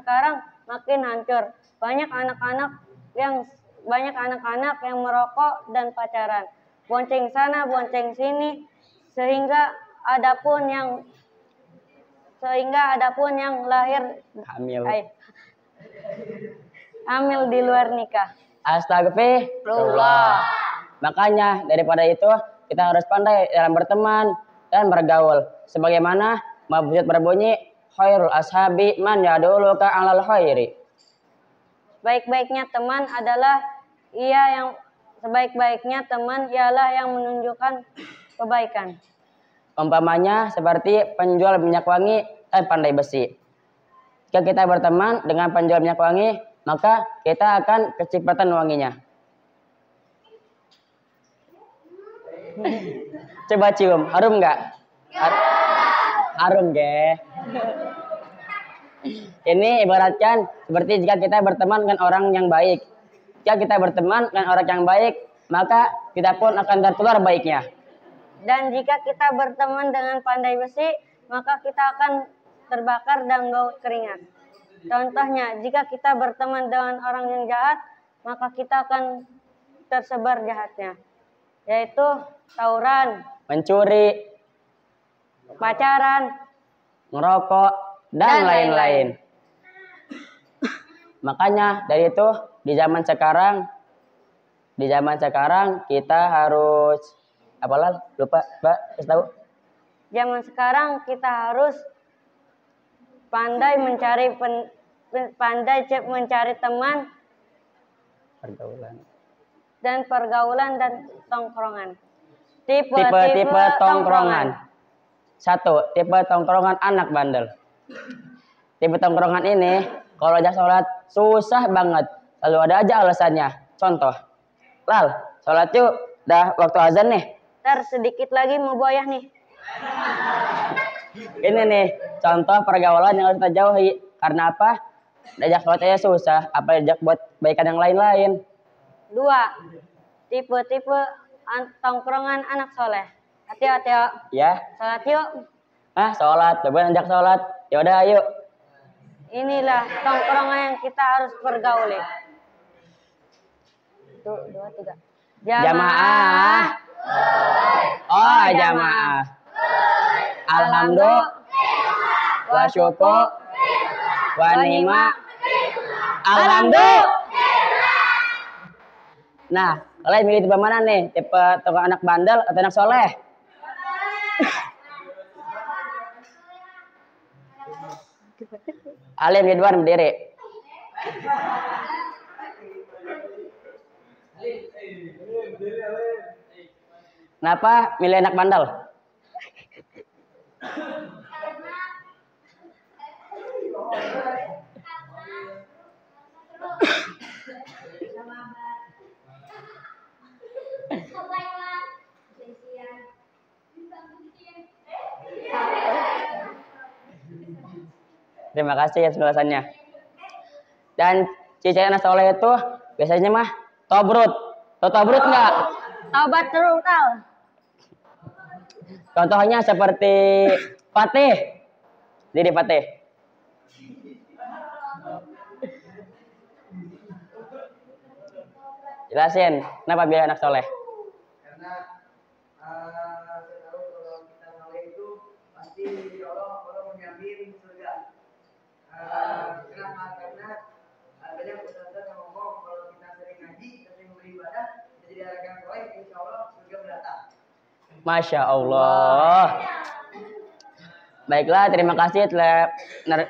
sekarang makin hancur. Banyak anak-anak yang merokok dan pacaran. Bonceng sana, bonceng sini sehingga adapun yang lahir hamil di luar nikah. Astagfirullah. Makanya daripada itu kita harus pandai dalam berteman dan bergaul. Sebagaimana mabjud berbunyi khairul ashabi man yaduluka alal khairi. Sebaik-baiknya teman ialah yang menunjukkan kebaikan. Umpamanya seperti penjual minyak wangi dan pandai besi. Jika kita berteman dengan penjual minyak wangi, maka kita akan kecipratan wanginya. Coba cium, harum nggak? Harum ge. Ini ibaratkan seperti jika kita berteman dengan orang yang baik. Jika kita berteman dengan orang yang baik, maka kita pun akan tertular baiknya. Dan jika kita berteman dengan pandai besi, maka kita akan terbakar dan bau keringat. Contohnya, jika kita berteman dengan orang yang jahat, maka kita akan tersebar jahatnya. Yaitu tawuran, mencuri, pacaran, merokok, dan lain-lain. Makanya dari itu di zaman sekarang kita harus lupa Mbak, kasih tahu. Zaman sekarang kita harus pandai mencari pandai mencari teman pergaulan dan tongkrongan. Tipe-tipe tongkrongan. 1. Tipe tongkrongan anak bandel. Tipe tongkrongan ini kalau ajak sholat susah banget. Lalu ada aja alasannya. Contoh, Lal, sholat yuk. Dah waktu azan nih. Ntar sedikit lagi mau boyah nih. Ini nih contoh pergaulan yang harus kita jauhi. Karena apa? Diajak sholat aja susah. Apa diajak buat baikan yang lain-lain. 2. Tipe-tipe tongkrongan anak soleh. Hati-hati yuk. Ya. Sholat yuk. Sholat. Coba ajak sholat. Yaudah ayo. Inilah tongkrongan yang kita harus pergauli. 1, 2, 3. Jamaah. Oh, jamaah. Alhamdulillah. Wa syukur. Wa nima. Alhamdulillah. Nah, kalian milih tipe mana nih? Tipe tongkrongan anak bandel atau anak soleh? Alim Ridwan berdiri. Kenapa milih anak bandel? Terima kasih ya penjelasannya. Dan ciri anak soleh itu biasanya mah tobrut. Tahu tobrut nggak? Tobat total. Contohnya seperti Fatih. Diri Fatih. Jelasin, kenapa biar anak soleh? Karena saya tahu kalau kita soleh itu pasti Allah menjamin surga. Kenapa? Karena banyak ustaz yang ngomong kalau kita sering ngaji, sering beribadah, jadi orang soleh, insya Allah surga mendatang. Masya Allah. Baiklah, terima kasih telah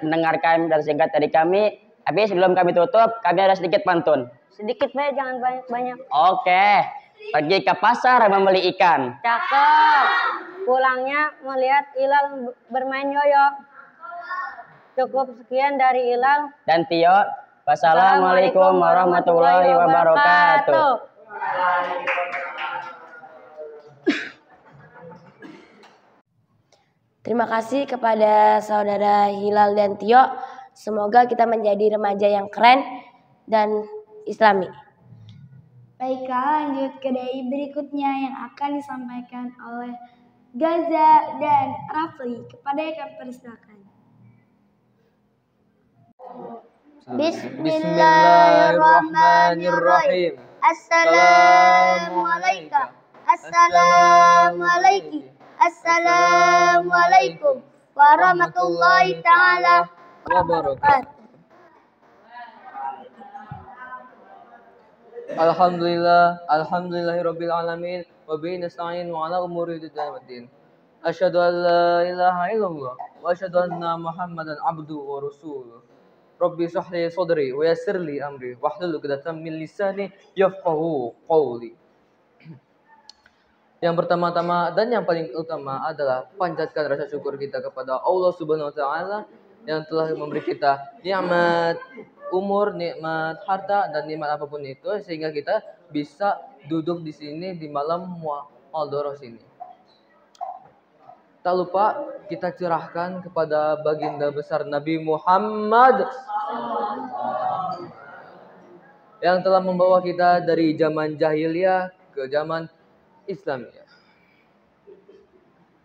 mendengarkan dari singkat dari kami. Tapi sebelum kami tutup, kami ada sedikit pantun. Sedikit baik, jangan banyak-banyak. Oke. Pergi ke pasar membeli ikan. Cakep. Pulangnya melihat Ilal bermain yoyo. Cukup sekian dari Ilal dan Tio. Wassalamualaikum warahmatullahi wabarakatuh. Terima kasih kepada saudara Hilal dan Tio. Semoga kita menjadi remaja yang keren dan islami. Baiklah, lanjut ke dai berikutnya yang akan disampaikan oleh Gaza dan Rafli. Kepada yang kami persilakan. Bismillahirrahmanirrahim. Assalamualaikum. Assalamualaikum. Assalamualaikum warahmatullahi taala wabarakatuh. Alhamdulillahirabbil alamin wa bihi nasta'in wa ala umuri dunya. Asyhadu an la ilaha illallah wa asyhadu anna Muhammadan abduhu wa rasuluh. Rabbi shrah li sadri wa yassir li amri wahlul 'uqdatam min lisani yafqahu qawli. Yang pertama-tama dan yang paling utama adalah panjatkan rasa syukur kita kepada Allah Subhanahu wa taala yang telah memberi kita nikmat umur, nikmat harta dan nikmat apapun itu sehingga kita bisa duduk di sini di malam Mu'adharos ini. Tak lupa kita curahkan kepada baginda besar Nabi Muhammad yang telah membawa kita dari zaman jahiliyah ke zaman Islamiyah.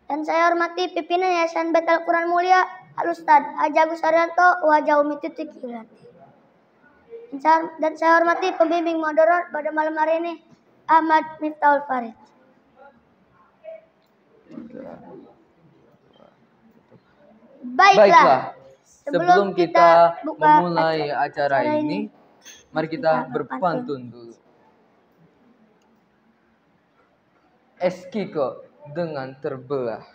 Dan saya hormati pimpinan Yayasan Bait Al-Quran Mulia Al-Ustaz Haji Agus Haryanto Wajah Umi Titik Kirati. Dan saya hormati pembimbing moderat pada malam hari ini Ahmad Miftahul Farid. Baiklah, sebelum kita memulai acara ini, mari kita berpantun dulu. Eskiko dengan terbelah.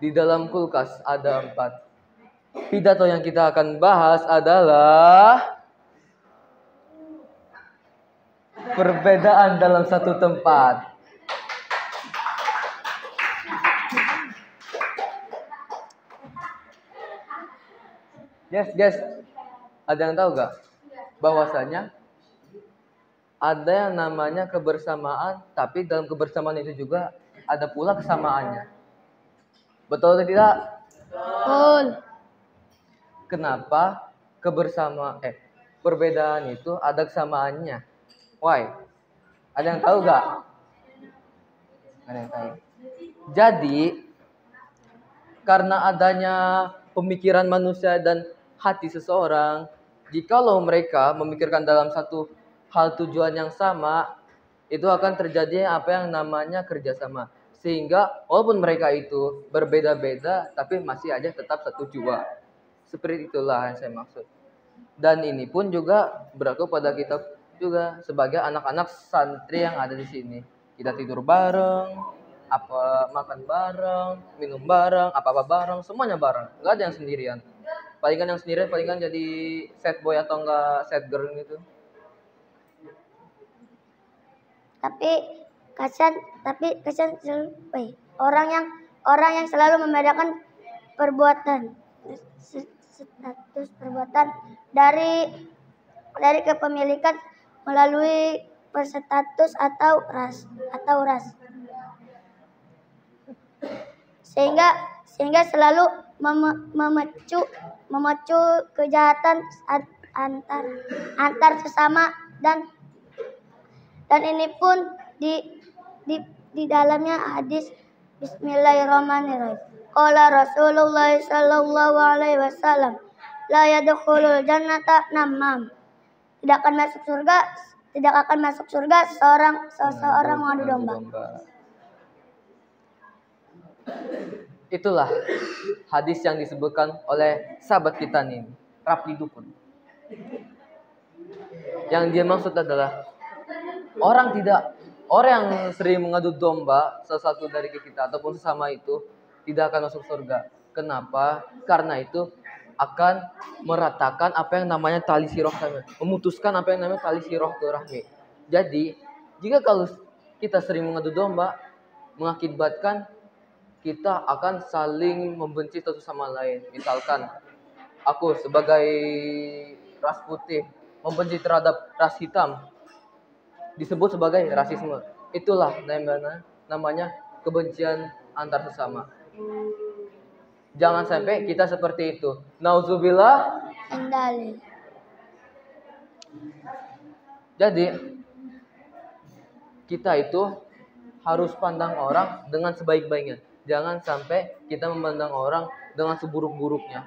Di dalam kulkas ada 4. Pidato yang kita akan bahas adalah perbedaan dalam satu tempat. Yes, guys. Ada yang tahu gak? Bahwasanya ada yang namanya kebersamaan, tapi dalam kebersamaan itu juga ada pula kesamaannya. Betul atau tidak? Betul. Kenapa perbedaan itu ada kesamaannya? Why? Ada yang tahu gak? Ada yang tahu. Jadi karena adanya pemikiran manusia dan hati seseorang, jikalau mereka memikirkan dalam satu hal tujuan yang sama, itu akan terjadi apa yang namanya kerjasama. Sehingga walaupun mereka itu berbeda-beda, tapi masih aja tetap satu jiwa. Seperti itulah yang saya maksud. Dan ini pun juga berlaku pada kita juga sebagai anak-anak santri yang ada di sini. Kita tidur bareng, makan bareng, minum bareng, apa-apa bareng, semuanya bareng. Gak ada yang sendirian. Palingan yang sendirian, palingan jadi sad boy atau enggak sad girl gitu. Tapi kasihan orang yang selalu membedakan status perbuatan dari kepemilikan melalui perstatus atau ras. Sehingga selalu memicu kejahatan antar sesama dan ini pun di dalamnya hadis Bismillahirrahmanirrahim. Qala Rasulullah sallallahu alaihi wasallam, la yadkhulul jannata namam. Tidak akan masuk surga seseorang mengadu domba. Itulah hadis yang disebutkan oleh sahabat kita nih, Rapli Dukun. Yang dia maksud adalah orang yang sering mengadu domba sesuatu dari kita ataupun sesama itu tidak akan masuk surga. Kenapa? Karena itu akan meratakan apa yang namanya tali silaturahmi, memutuskan apa yang namanya tali silaturahmi. Jadi, jika kalau kita sering mengadu domba, mengakibatkan kita akan saling membenci satu sama lain. Misalkan aku sebagai ras putih membenci terhadap ras hitam, disebut sebagai rasisme. Itulah namanya kebencian antar sesama. Jangan sampai kita seperti itu. Nauzubillah. Jadi kita itu harus pandang orang dengan sebaik-baiknya. Jangan sampai kita memandang orang dengan seburuk-buruknya.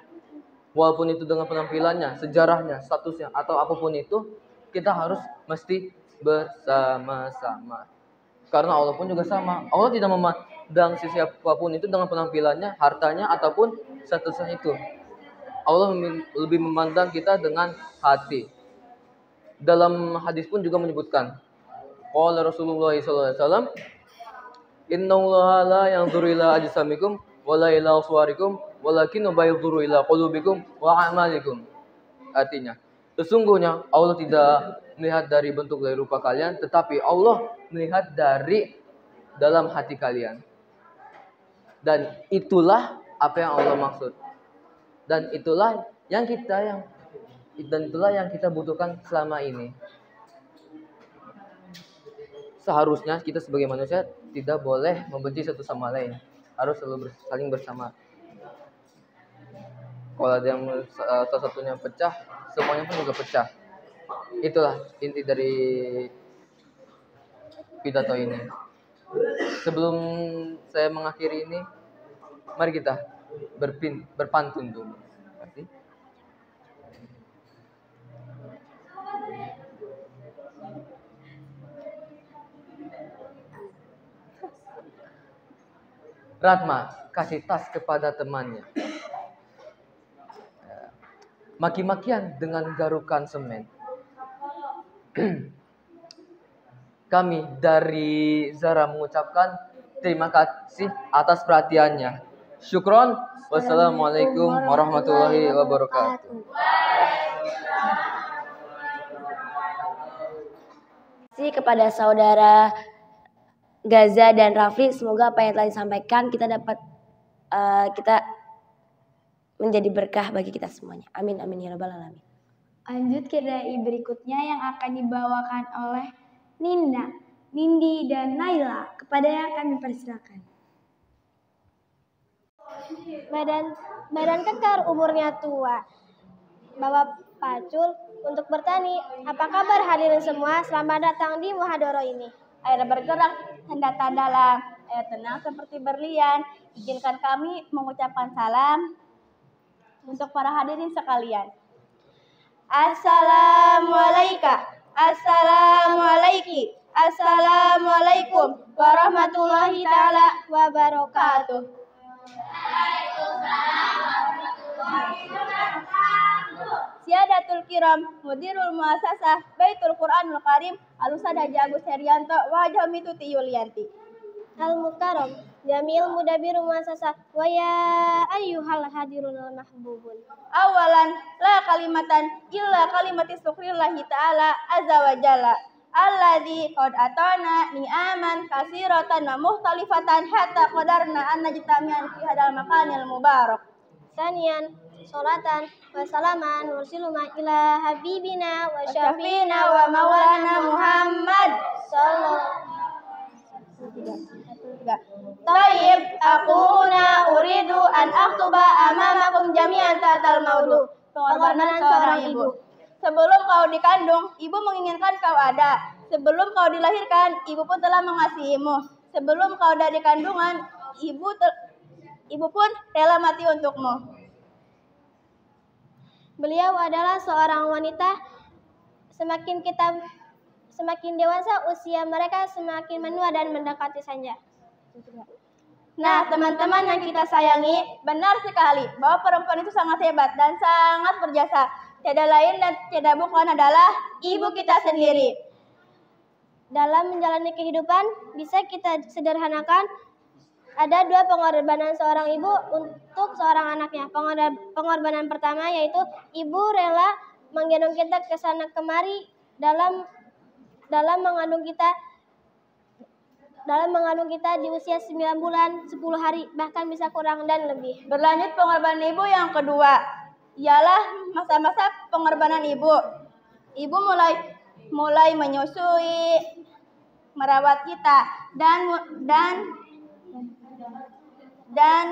Walaupun itu dengan penampilannya, sejarahnya, statusnya, atau apapun itu, kita harus mesti bersama-sama. Karena Allah pun juga sama. Allah tidak memandang siapapun itu dengan penampilannya, hartanya, ataupun statusnya itu. Allah lebih memandang kita dengan hati. Dalam hadis pun juga menyebutkan, qala Rasulullah SAW, innallaha la yanzuru ila ajsamikum wala ila suwarikum walakin yanzuru ila qulubikum wa a'malikum. Artinya, sesungguhnya Allah tidak melihat dari bentuk dari rupa kalian, tetapi Allah melihat dari dalam hati kalian. Dan itulah apa yang Allah maksud. Dan itulah yang kita butuhkan selama ini. Seharusnya kita sebagai manusia tidak boleh membenci satu sama lain. Harus selalu saling bersama. Kalau ada yang salah satunya pecah, semuanya pun juga pecah. Itulah inti dari pidato ini. Sebelum saya mengakhiri ini, mari kita berpantun dulu. Ratma kasih tas kepada temannya. Maki-makian dengan garukan semen. Kami dari Zara mengucapkan terima kasih atas perhatiannya. Syukron. Wassalamualaikum warahmatullahi wabarakatuh. Terima kasih kepada saudara Gaza dan Rafli. Semoga apa yang telah disampaikan kita dapat kita menjadi berkah bagi kita semuanya. Amin amin ya rabbal alamin. Lanjut ke dai berikutnya yang akan dibawakan oleh Nina, Nindi, dan Naila. Kepada yang kami persilakan. Badan kekar umurnya tua. Bawa pacul untuk bertani. Apa kabar hadirin semua? Selamat datang di muhadharah ini. Air bergerak hendak tak dalam, air tenang seperti berlian. Izinkan kami mengucapkan salam untuk para hadirin sekalian. Assalamualaikum, assalamualaikum, assalamualaikum warahmatullahi taala wabarakatuh. Siadatul Kiram, Mudirul Muasasah Baitul Quranul Karim, Alusad Haji Agus Herianto, Wajah Mituti Yulianti. Al-Mukarram, Jamil Mudabiru Muasasah, wa ya ayyuhal hadirun al-mahbubun. Awalan, la kalimatan illa kalimati syukrillahi ta'ala azza wa jalla. Alladzi qad atana ni'aman kasiratan wa mukhtalifatan hatta qadarna an najtami'an fi hadal makanil mubarak. Sanian, salatan wa salaman mursiluma ila habibina wa Syafina wa maulana Muhammad sallallahu Tayyib, akuna uridu an aktuba amamakum jami'an tatal maudu. Pengorbanan seorang ibu. Sebelum kau dikandung, ibu menginginkan kau ada. Sebelum kau dilahirkan, ibu pun telah mengasihimu. Sebelum kau dari kandungan, ibu pun rela mati untukmu. Beliau adalah seorang wanita. Semakin dewasa usia mereka, semakin menua dan mendekati senja. Nah, teman-teman yang kita sayangi, benar sekali bahwa perempuan itu sangat hebat dan sangat berjasa. Tiada lain dan tiada bukan adalah ibu kita sendiri. Dalam menjalani kehidupan, bisa kita sederhanakan, ada dua pengorbanan seorang ibu untuk seorang anaknya. Pengorbanan pertama yaitu ibu rela menggendong kita ke sana kemari dalam mengandung kita di usia 9 bulan, 10 hari, bahkan bisa kurang dan lebih. Berlanjut pengorbanan ibu yang kedua, ialah masa-masa pengorbanan ibu. Ibu mulai menyusui, merawat kita dan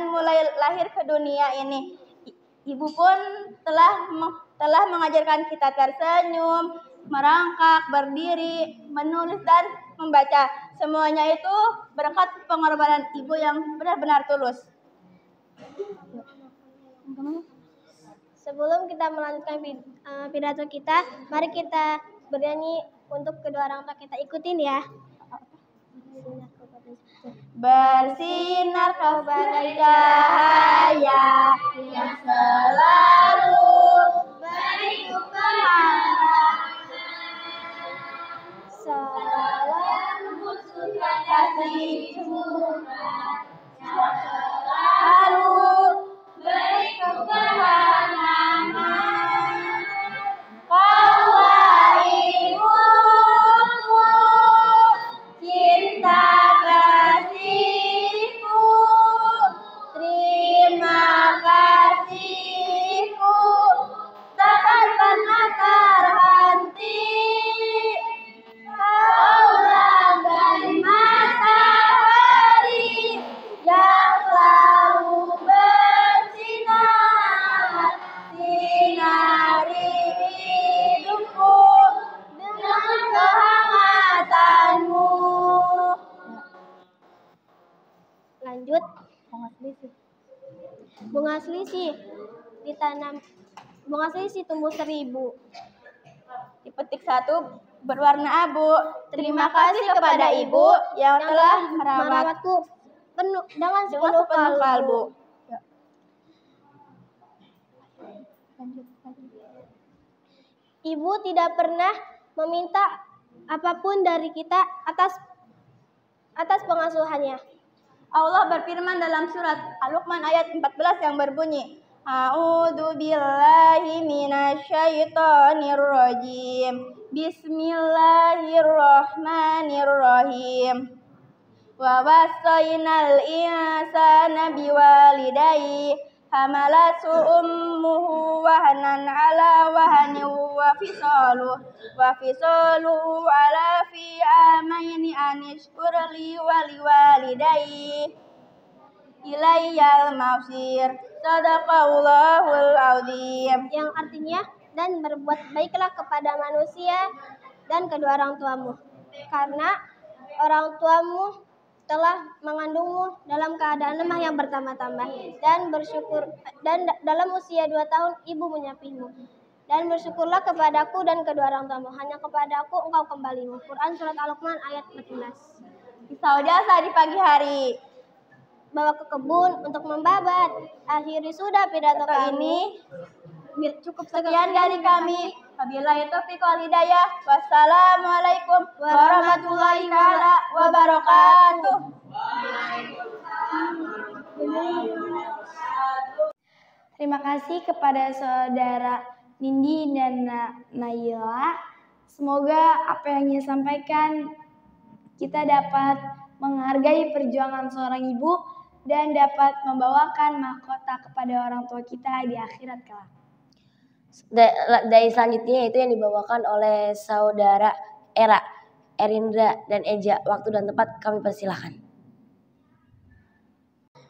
mulai lahir ke dunia ini. Ibu pun telah mengajarkan kita tersenyum, merangkak, berdiri, menulis dan membaca. Semuanya itu berkat pengorbanan ibu yang benar-benar tulus. Sebelum kita melanjutkan pidato kita, mari kita bernyanyi untuk kedua orang tua kita. Ikutin ya. Bersinar kau bagai cahaya yang selalu beriku Salam suka kasihmu selalu beri kebahagiaan. Kaulah ibuku, cinta kasihku, terima kasihku takkan pernah terhenti. Bagaikan matahari yang selalu bersinar, sinari hidupku dengan kehangatanmu. Lanjut. Bunga selisih ditanam. Bunga selisih tumbuh 1000. Dipetik 1 berwarna abu. Terima kasih kepada ibu yang telah merawatku dengan sepenuh kalbu. Ibu tidak pernah meminta apapun dari kita atas pengasuhannya. Allah berfirman dalam surat Al-Luqman ayat 14 yang berbunyi, A'udzu billahi minasyaitonir rajim. Bismillahirrahmanirrahim. Wa wasainal insana biwalidayhi hamalatu ummuhu wahanan ala wahanin wa fisaluhu ala fi amaini anishkur li wa liwalidayhi ilayyal masir. Sadaqallahul azim. Yang artinya, dan berbuat baiklah kepada manusia dan kedua orang tuamu, karena orang tuamu telah mengandungmu dalam keadaan lemah yang bertambah-tambah, dan bersyukur, dan dalam usia 2 tahun ibu menyapihmu. Dan bersyukurlah kepadaku dan kedua orang tuamu, hanya kepadaku engkau kembalimu. Quran surat Al-Luqman ayat 14. Pisau jasa di pagi hari. Bawa ke kebun untuk membabat. Akhiri sudah pidato kami. Cukup sekian dari kami. Wabillahi taufiq wal hidayah. Wassalamualaikum warahmatullahi wabarakatuh. Terima kasih kepada saudara Nindi dan Naila. Semoga apa yang ia sampaikan kita dapat menghargai perjuangan seorang ibu dan dapat membawakan mahkota kepada orang tua kita di akhirat kelak. Dari selanjutnya itu yang dibawakan oleh saudara Erindra dan Eja. Waktu dan tempat kami persilahkan.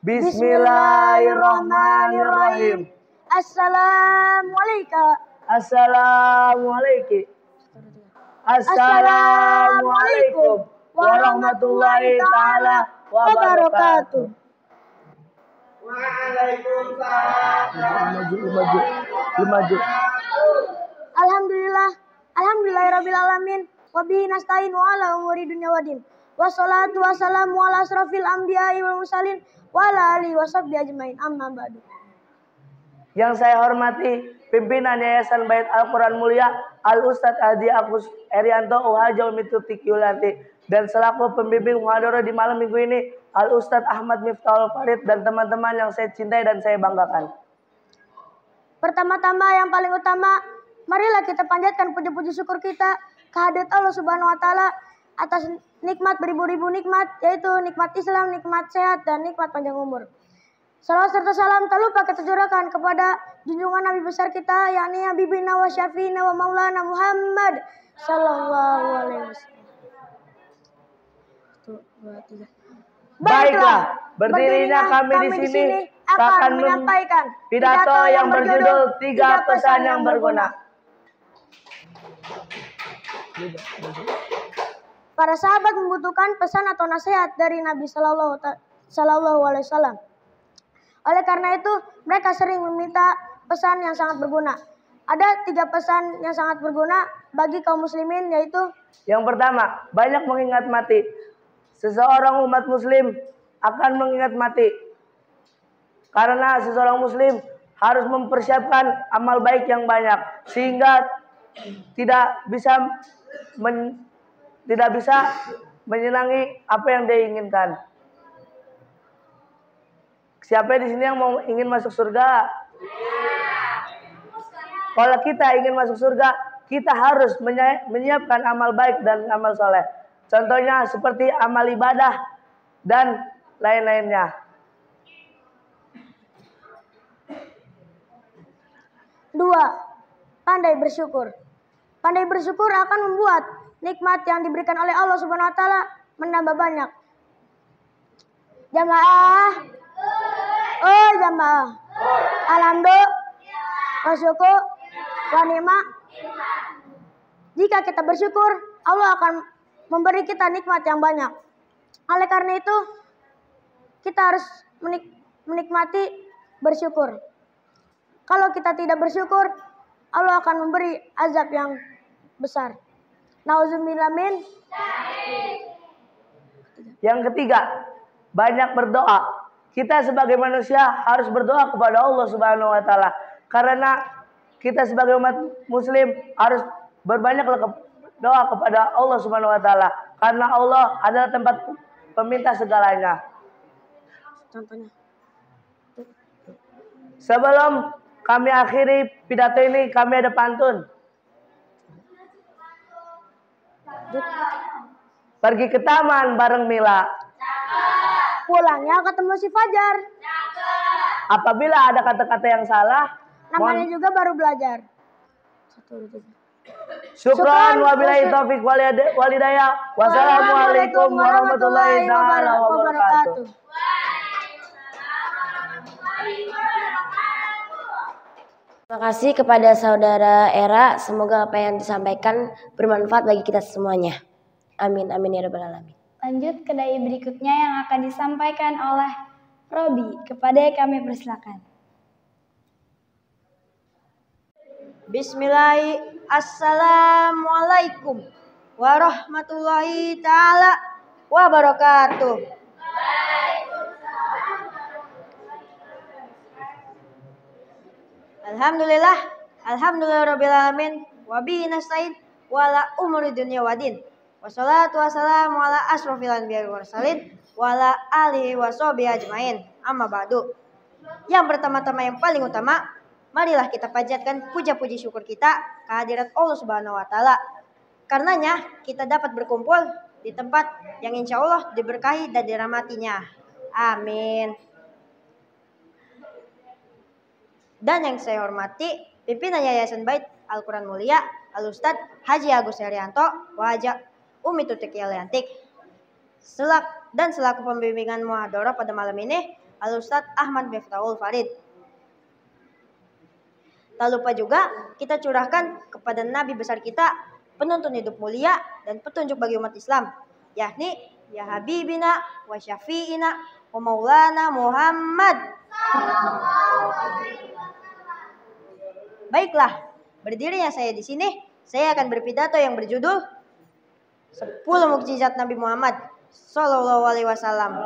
Bismillahirrahmanirrahim. Assalamualaikum. Assalamualaikum. Assalamualaikum warahmatullahi taala wabarakatuh. Maju. Alhamdulillahirabbil alamin wa bihi nasta'in wa ala umuri dunya waddin. Wassalatu wassalamu ala asrofil anbiya'i wal mursalin wa ala alihi washabbihi ajmain. Amma ba'du. Yang saya hormati pimpinan Yayasan Bait Al-Quran Mulia Al-Ustadz Hadi Agus Erianto Uhajau Mitutikiulati, dan selaku pembimbing muhadharah di malam minggu ini Al-Ustadz Ahmad Miftahul Farid dan teman-teman yang saya cintai dan saya banggakan. Pertama-tama yang paling utama, marilah kita panjatkan puji-puji syukur kita kehadirat Allah Subhanahu wa taala atas nikmat beribu-ribu nikmat, yaitu nikmat Islam, nikmat sehat, dan nikmat panjang umur. Salawat serta salam tak lupa kita curahkan kepada junjungan Nabi besar kita, yakni Habibina wa Syafi'ina wa Maulana Muhammad sallallahu alaihi wasallam. Baiklah, berdirinya kami di sini akan menyampaikan pidato yang berjudul 3 pesan yang berguna. Para sahabat membutuhkan pesan atau nasihat dari Nabi sallallahu alaihi wasallam. Oleh karena itu, mereka sering meminta pesan yang sangat berguna. Ada 3 pesan yang sangat berguna bagi kaum muslimin, yaitu yang pertama, banyak mengingat mati. Seseorang umat muslim akan mengingat mati. Karena seseorang muslim harus mempersiapkan amal baik yang banyak, sehingga tidak bisa menyenangi apa yang dia inginkan. Siapa di sini yang ingin masuk surga? Kalau kita ingin masuk surga, kita harus menyiapkan amal baik dan amal soleh. Contohnya seperti amal ibadah dan lain-lainnya. 2. Pandai bersyukur. Pandai bersyukur akan membuat nikmat yang diberikan oleh Allah Subhanahu wa taala menambah banyak. Jamaah. Oh jamaah. Alhamdulillah. Wasyukur. Wa ni'mah. Jika kita bersyukur, Allah akan memberi kita nikmat yang banyak. Oleh karena itu, kita harus menikmati bersyukur. Kalau kita tidak bersyukur, Allah akan memberi azab yang besar. Nauzubillah min. Yang ketiga, banyak berdoa. Kita sebagai manusia harus berdoa kepada Allah Subhanahu wa taala. Karena kita sebagai umat muslim harus berbanyak doa kepada Allah Subhanahu wa taala. Karena Allah adalah tempat peminta segalanya. contohnya. Sebelum kami akhiri pidato ini, kami ada pantun. Pergi ke taman bareng Mila. Pulangnya ketemu si Fajar. Apabila ada kata-kata yang salah, Namanya juga baru belajar. syukran wabillahi taufik walhidayah. Wassalamualaikum warahmatullahi wabarakatuh. Terima kasih kepada saudara Era. Semoga apa yang disampaikan bermanfaat bagi kita semuanya. Amin, amin ya rabbal alamin. Lanjut ke dai berikutnya yang akan disampaikan oleh Robi. Kepada kami persilakan. Bismillahirrahmanirrahim. Assalamualaikum warahmatullahi ta'ala wabarakatuh. Alhamdulillah rabbil alamin wa bihi nasta'in wala umuri dunya wadin. Wassalatu wassalamu ala asrofil anbiya'i wal mursalin wa ala alihi wa sahbihi ajmain. Amma ba'du. Yang pertama-tama yang paling utama, marilah kita panjatkan puja-puji syukur kita kehadirat Allah Subhanahu wa taala. Karenanya kita dapat berkumpul di tempat yang insya Allah diberkahi dan dirahmatinya. Amin. Dan yang saya hormati pimpinan Yayasan Bait Al-Quran Mulia Al-Ustadz Haji Agus Herianto Wahaja Umi Tutik Yaliantik. Selaku pembimbingan muhadharah pada malam ini Al-Ustadz Ahmad Miftahul Farid. Tak lupa juga kita curahkan kepada Nabi besar kita, penuntun hidup mulia dan petunjuk bagi umat Islam, yakni ya Habibina wa Syafi'ina wa Maulana Muhammad. Baiklah, berdirinya saya di sini, saya akan berpidato yang berjudul 10 mukjizat Nabi Muhammad Sallallahu Alaihi Wasallam.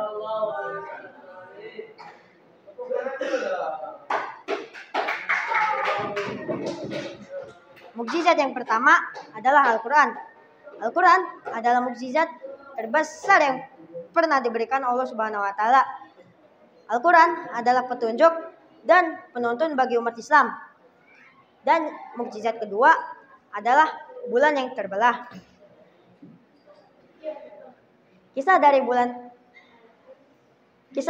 Mukjizat yang pertama adalah Al-Quran. Al-Quran adalah mukjizat terbesar yang pernah diberikan Allah Subhanahu wa taala. Al-Quran adalah petunjuk dan penuntun bagi umat Islam. Dan mukjizat kedua adalah bulan yang terbelah. Kisah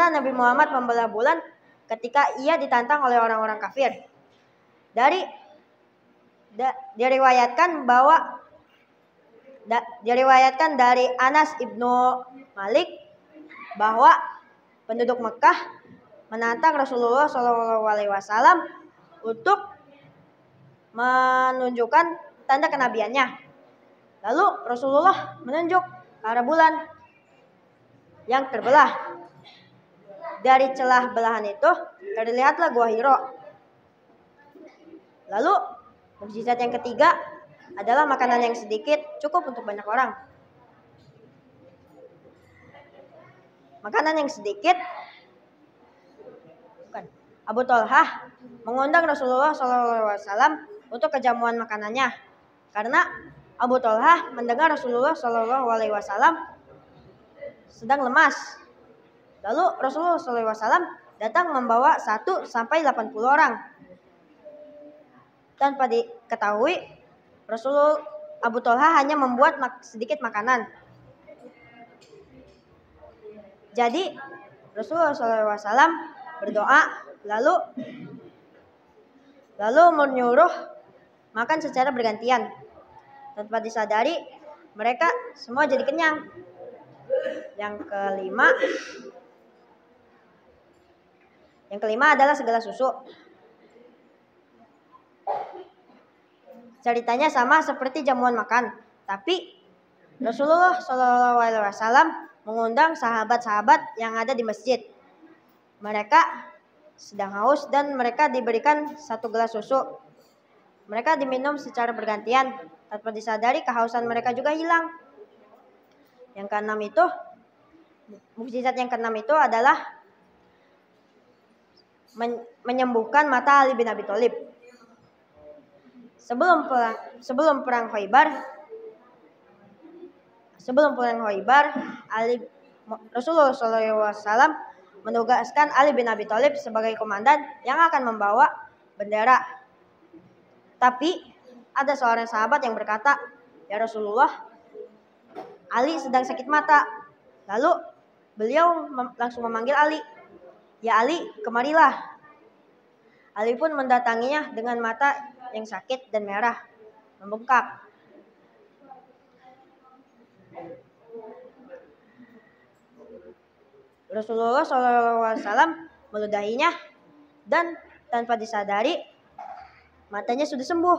Nabi Muhammad membelah bulan ketika ia ditantang oleh orang-orang kafir. Diriwayatkan dari Anas ibnu Malik bahwa penduduk Mekah menantang Rasulullah SAW untuk menunjukkan tanda kenabiannya. Lalu Rasulullah menunjuk ke arah bulan yang terbelah. Dari celah belahan itu terlihatlah Gua Hiro. Lalu mukjizat yang ketiga adalah makanan yang sedikit cukup untuk banyak orang. Makanan yang sedikit. Abu Thalhah mengundang Rasulullah SAW untuk kejamuan makanannya, karena Abu Thalhah mendengar Rasulullah SAW sedang lemas. Lalu Rasulullah SAW datang membawa 1 sampai 80 orang. Tanpa diketahui, Abu Thalhah hanya membuat sedikit makanan. Jadi Rasulullah SAW berdoa, lalu menyuruh makan secara bergantian. Tanpa disadari, mereka semua jadi kenyang. Yang kelima adalah segelas susu. Ceritanya sama seperti jamuan makan, tapi Rasulullah SAW mengundang sahabat-sahabat yang ada di masjid. Mereka sedang haus dan mereka diberikan 1 gelas susu. Mereka diminum secara bergantian. Tanpa disadari kehausan mereka juga hilang. Yang keenam itu, mukjizat yang keenam itu adalah menyembuhkan mata Ali bin Abi Thalib. Sebelum perang Khaybar, Rasulullah SAW menugaskan Ali bin Abi Thalib sebagai komandan yang akan membawa bendera. Tapi ada seorang sahabat yang berkata, "Ya Rasulullah, Ali sedang sakit mata." Lalu beliau langsung memanggil Ali. "Ya Ali, kemarilah." Ali pun mendatanginya dengan mata yang sakit dan merah, membengkak. Rasulullah SAW meludahinya dan tanpa disadari matanya sudah sembuh.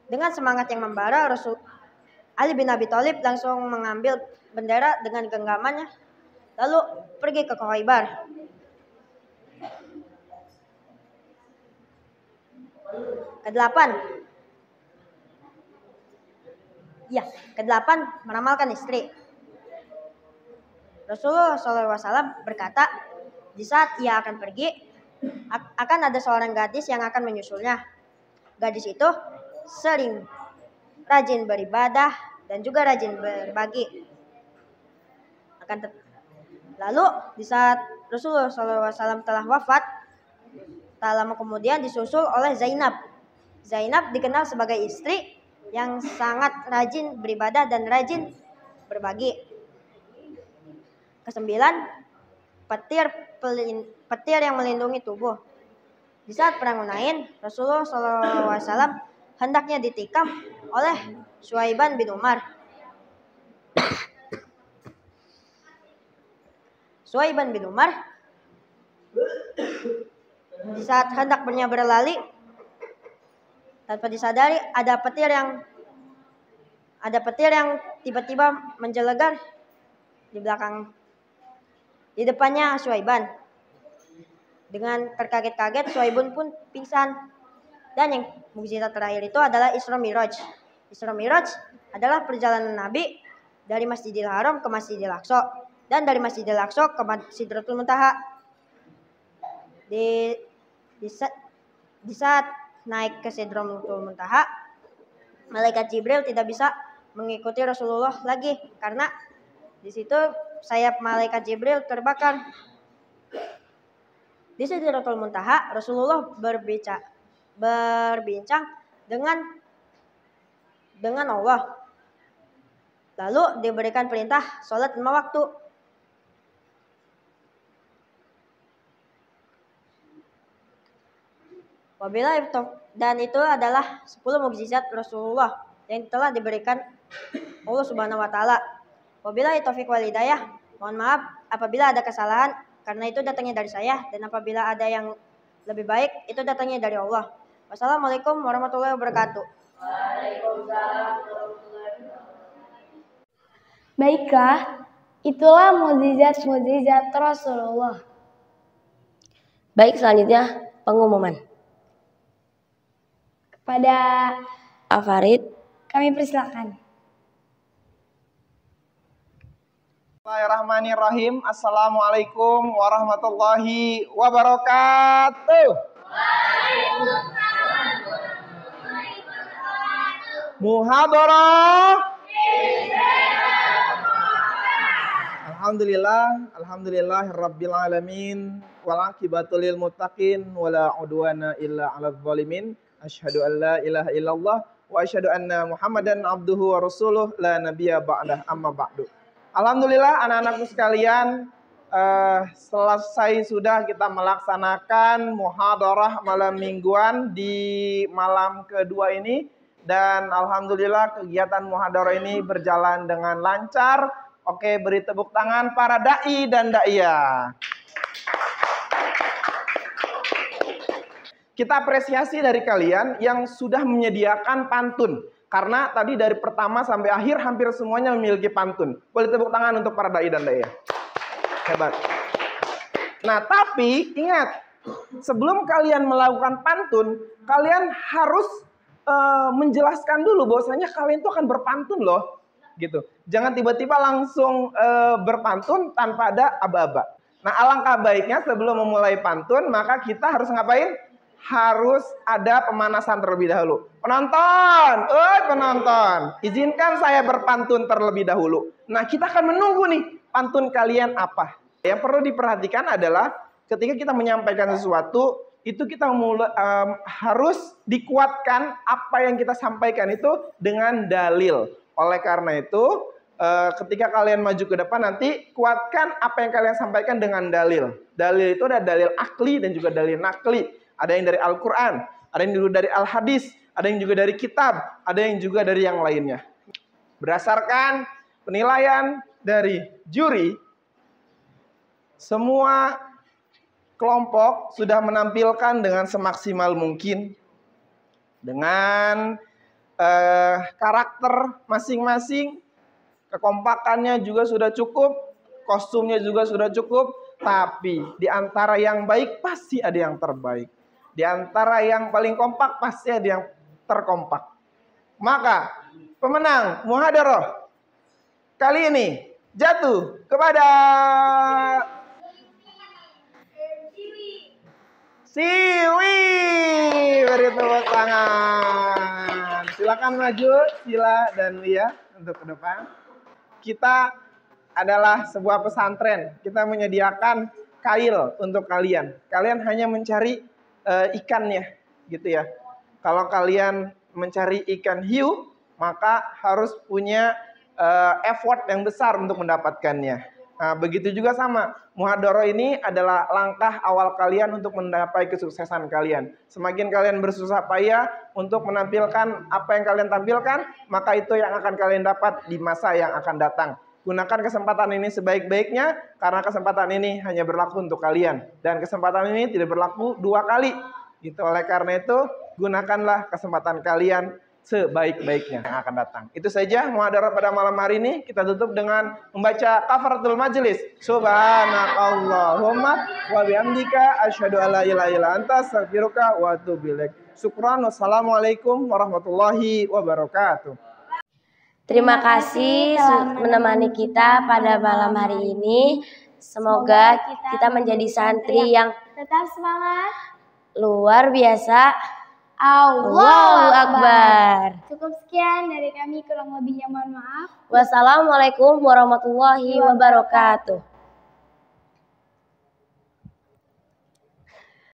Dengan semangat yang membara, Ali bin Abi Thalib langsung mengambil bendera dengan genggamannya lalu pergi ke Khaybar. Kedelapan, meramalkan istri. Rasulullah SAW berkata, di saat ia akan pergi, akan ada seorang gadis yang akan menyusulnya. Gadis itu sering rajin beribadah dan juga rajin berbagi. Lalu di saat Rasulullah SAW telah wafat, tak lama kemudian disusul oleh Zainab. Zainab dikenal sebagai istri yang sangat rajin beribadah dan rajin berbagi. Kesembilan, petir yang melindungi tubuh. Di saat perang Hunain, Rasulullah SAW hendaknya ditikam oleh Suhaiban bin Umar. Suhaiban bin Umar di saat hendak berlari, tanpa disadari ada petir yang tiba-tiba menjelegar di depannya Suhaiban. Dengan terkaget-kaget, Suhaiban pun pingsan. Dan yang mukjizat terakhir itu adalah Isra Miraj. Isra Miraj adalah perjalanan Nabi dari Masjidil Haram ke Masjidil Aqsa dan dari Masjidil Aqsa ke Sidratul Muntaha. Di saat naik ke Sidratul Muntaha, malaikat Jibril tidak bisa mengikuti Rasulullah lagi karena di situ sayap malaikat Jibril terbakar. Di Sidratul Muntaha, Rasulullah berbincang dengan Allah. Lalu diberikan perintah sholat 5 waktu. Dan itu adalah 10 mukjizat Rasulullah yang telah diberikan Allah Subhanahu wa taala. Wabillahi taufiq wal hidayah. Mohon maaf apabila ada kesalahan karena itu datangnya dari saya, dan apabila ada yang lebih baik itu datangnya dari Allah. Wassalamualaikum warahmatullahi wabarakatuh. Baiklah, itulah mukjizat-mukjizat Rasulullah. Baik, selanjutnya pengumuman. Kepada Afarid, kami persilakan. Bismillahirrahmanirrahim. Assalamualaikum warahmatullahi wabarakatuh. Muhadarah. Alhamdulillahirabbil alamin wal aqibatu lil muttaqin wala udwana illa 'alal zalimin. Asyhadu an la ilaha illallah wa asyhadu anna Muhammadan abduhu wa rasuluh la nabiyya ba'dah, amma ba'du. Alhamdulillah anak-anakku sekalian, selesai sudah kita melaksanakan muhadarah malam mingguan di malam kedua ini, dan alhamdulillah kegiatan muhadarah ini berjalan dengan lancar. Oke, beri tepuk tangan para dai dan daiyah. Kita apresiasi dari kalian yang sudah menyediakan pantun. Karena tadi dari pertama sampai akhir hampir semuanya memiliki pantun. Boleh tepuk tangan untuk para dai dan daiyah. Hebat. Nah, tapi ingat, sebelum kalian melakukan pantun, kalian harus menjelaskan dulu bahwasanya kalian itu akan berpantun loh. Gitu. Jangan tiba-tiba langsung berpantun tanpa ada aba-aba. Nah, alangkah baiknya sebelum memulai pantun, maka kita harus ngapain? Harus ada pemanasan terlebih dahulu. Penonton, izinkan saya berpantun terlebih dahulu. Nah, kita akan menunggu nih pantun kalian apa. Yang perlu diperhatikan adalah ketika kita menyampaikan sesuatu, itu kita harus dikuatkan apa yang kita sampaikan itu dengan dalil. Oleh karena itu, ketika kalian maju ke depan nanti, kuatkan apa yang kalian sampaikan dengan dalil. Dalil itu ada dalil akli dan juga dalil nakli. Ada yang dari Al-Quran, ada yang juga dari Al-Hadis, ada yang juga dari kitab, ada yang juga dari yang lainnya. Berdasarkan penilaian dari juri, semua kelompok sudah menampilkan dengan semaksimal mungkin, dengan karakter masing-masing, kekompakannya juga sudah cukup, kostumnya juga sudah cukup, tapi di antara yang baik pasti ada yang terbaik. Di antara yang paling kompak pasti ada yang terkompak. Maka pemenang muhadharah kali ini jatuh kepada Siwi. Beri tepuk tangan. Silakan maju, Sila dan Lia untuk ke depan. Kita adalah sebuah pesantren. Kita menyediakan kail untuk kalian. Kalian hanya mencari ikannya, gitu ya. Kalau kalian mencari ikan hiu, maka harus punya effort yang besar untuk mendapatkannya. Nah, begitu juga sama. Muhadharah ini adalah langkah awal kalian untuk mencapai kesuksesan kalian. Semakin kalian bersusah payah untuk menampilkan apa yang kalian tampilkan, maka itu yang akan kalian dapat di masa yang akan datang. Gunakan kesempatan ini sebaik-baiknya, karena kesempatan ini hanya berlaku untuk kalian. Dan kesempatan ini tidak berlaku 2 kali. Gitu. Oleh karena itu, gunakanlah kesempatan kalian sebaik-baiknya yang akan datang. Itu saja muhadharah pada malam hari ini. Kita tutup dengan membaca kafaratul majlis. Subhanakallahumma wa bihamdika asyhadu alla ilaha illa anta astaghfiruka wa atubu ilaik. Syukran. Wassalamualaikum warahmatullahi wabarakatuh. Terima kasih menemani kita pada malam hari ini. Semoga kita menjadi santri yang tetap semangat, luar biasa. Allahu Akbar. Cukup sekian dari kami, kurang lebihnya mohon maaf. Wassalamualaikum warahmatullahi wabarakatuh.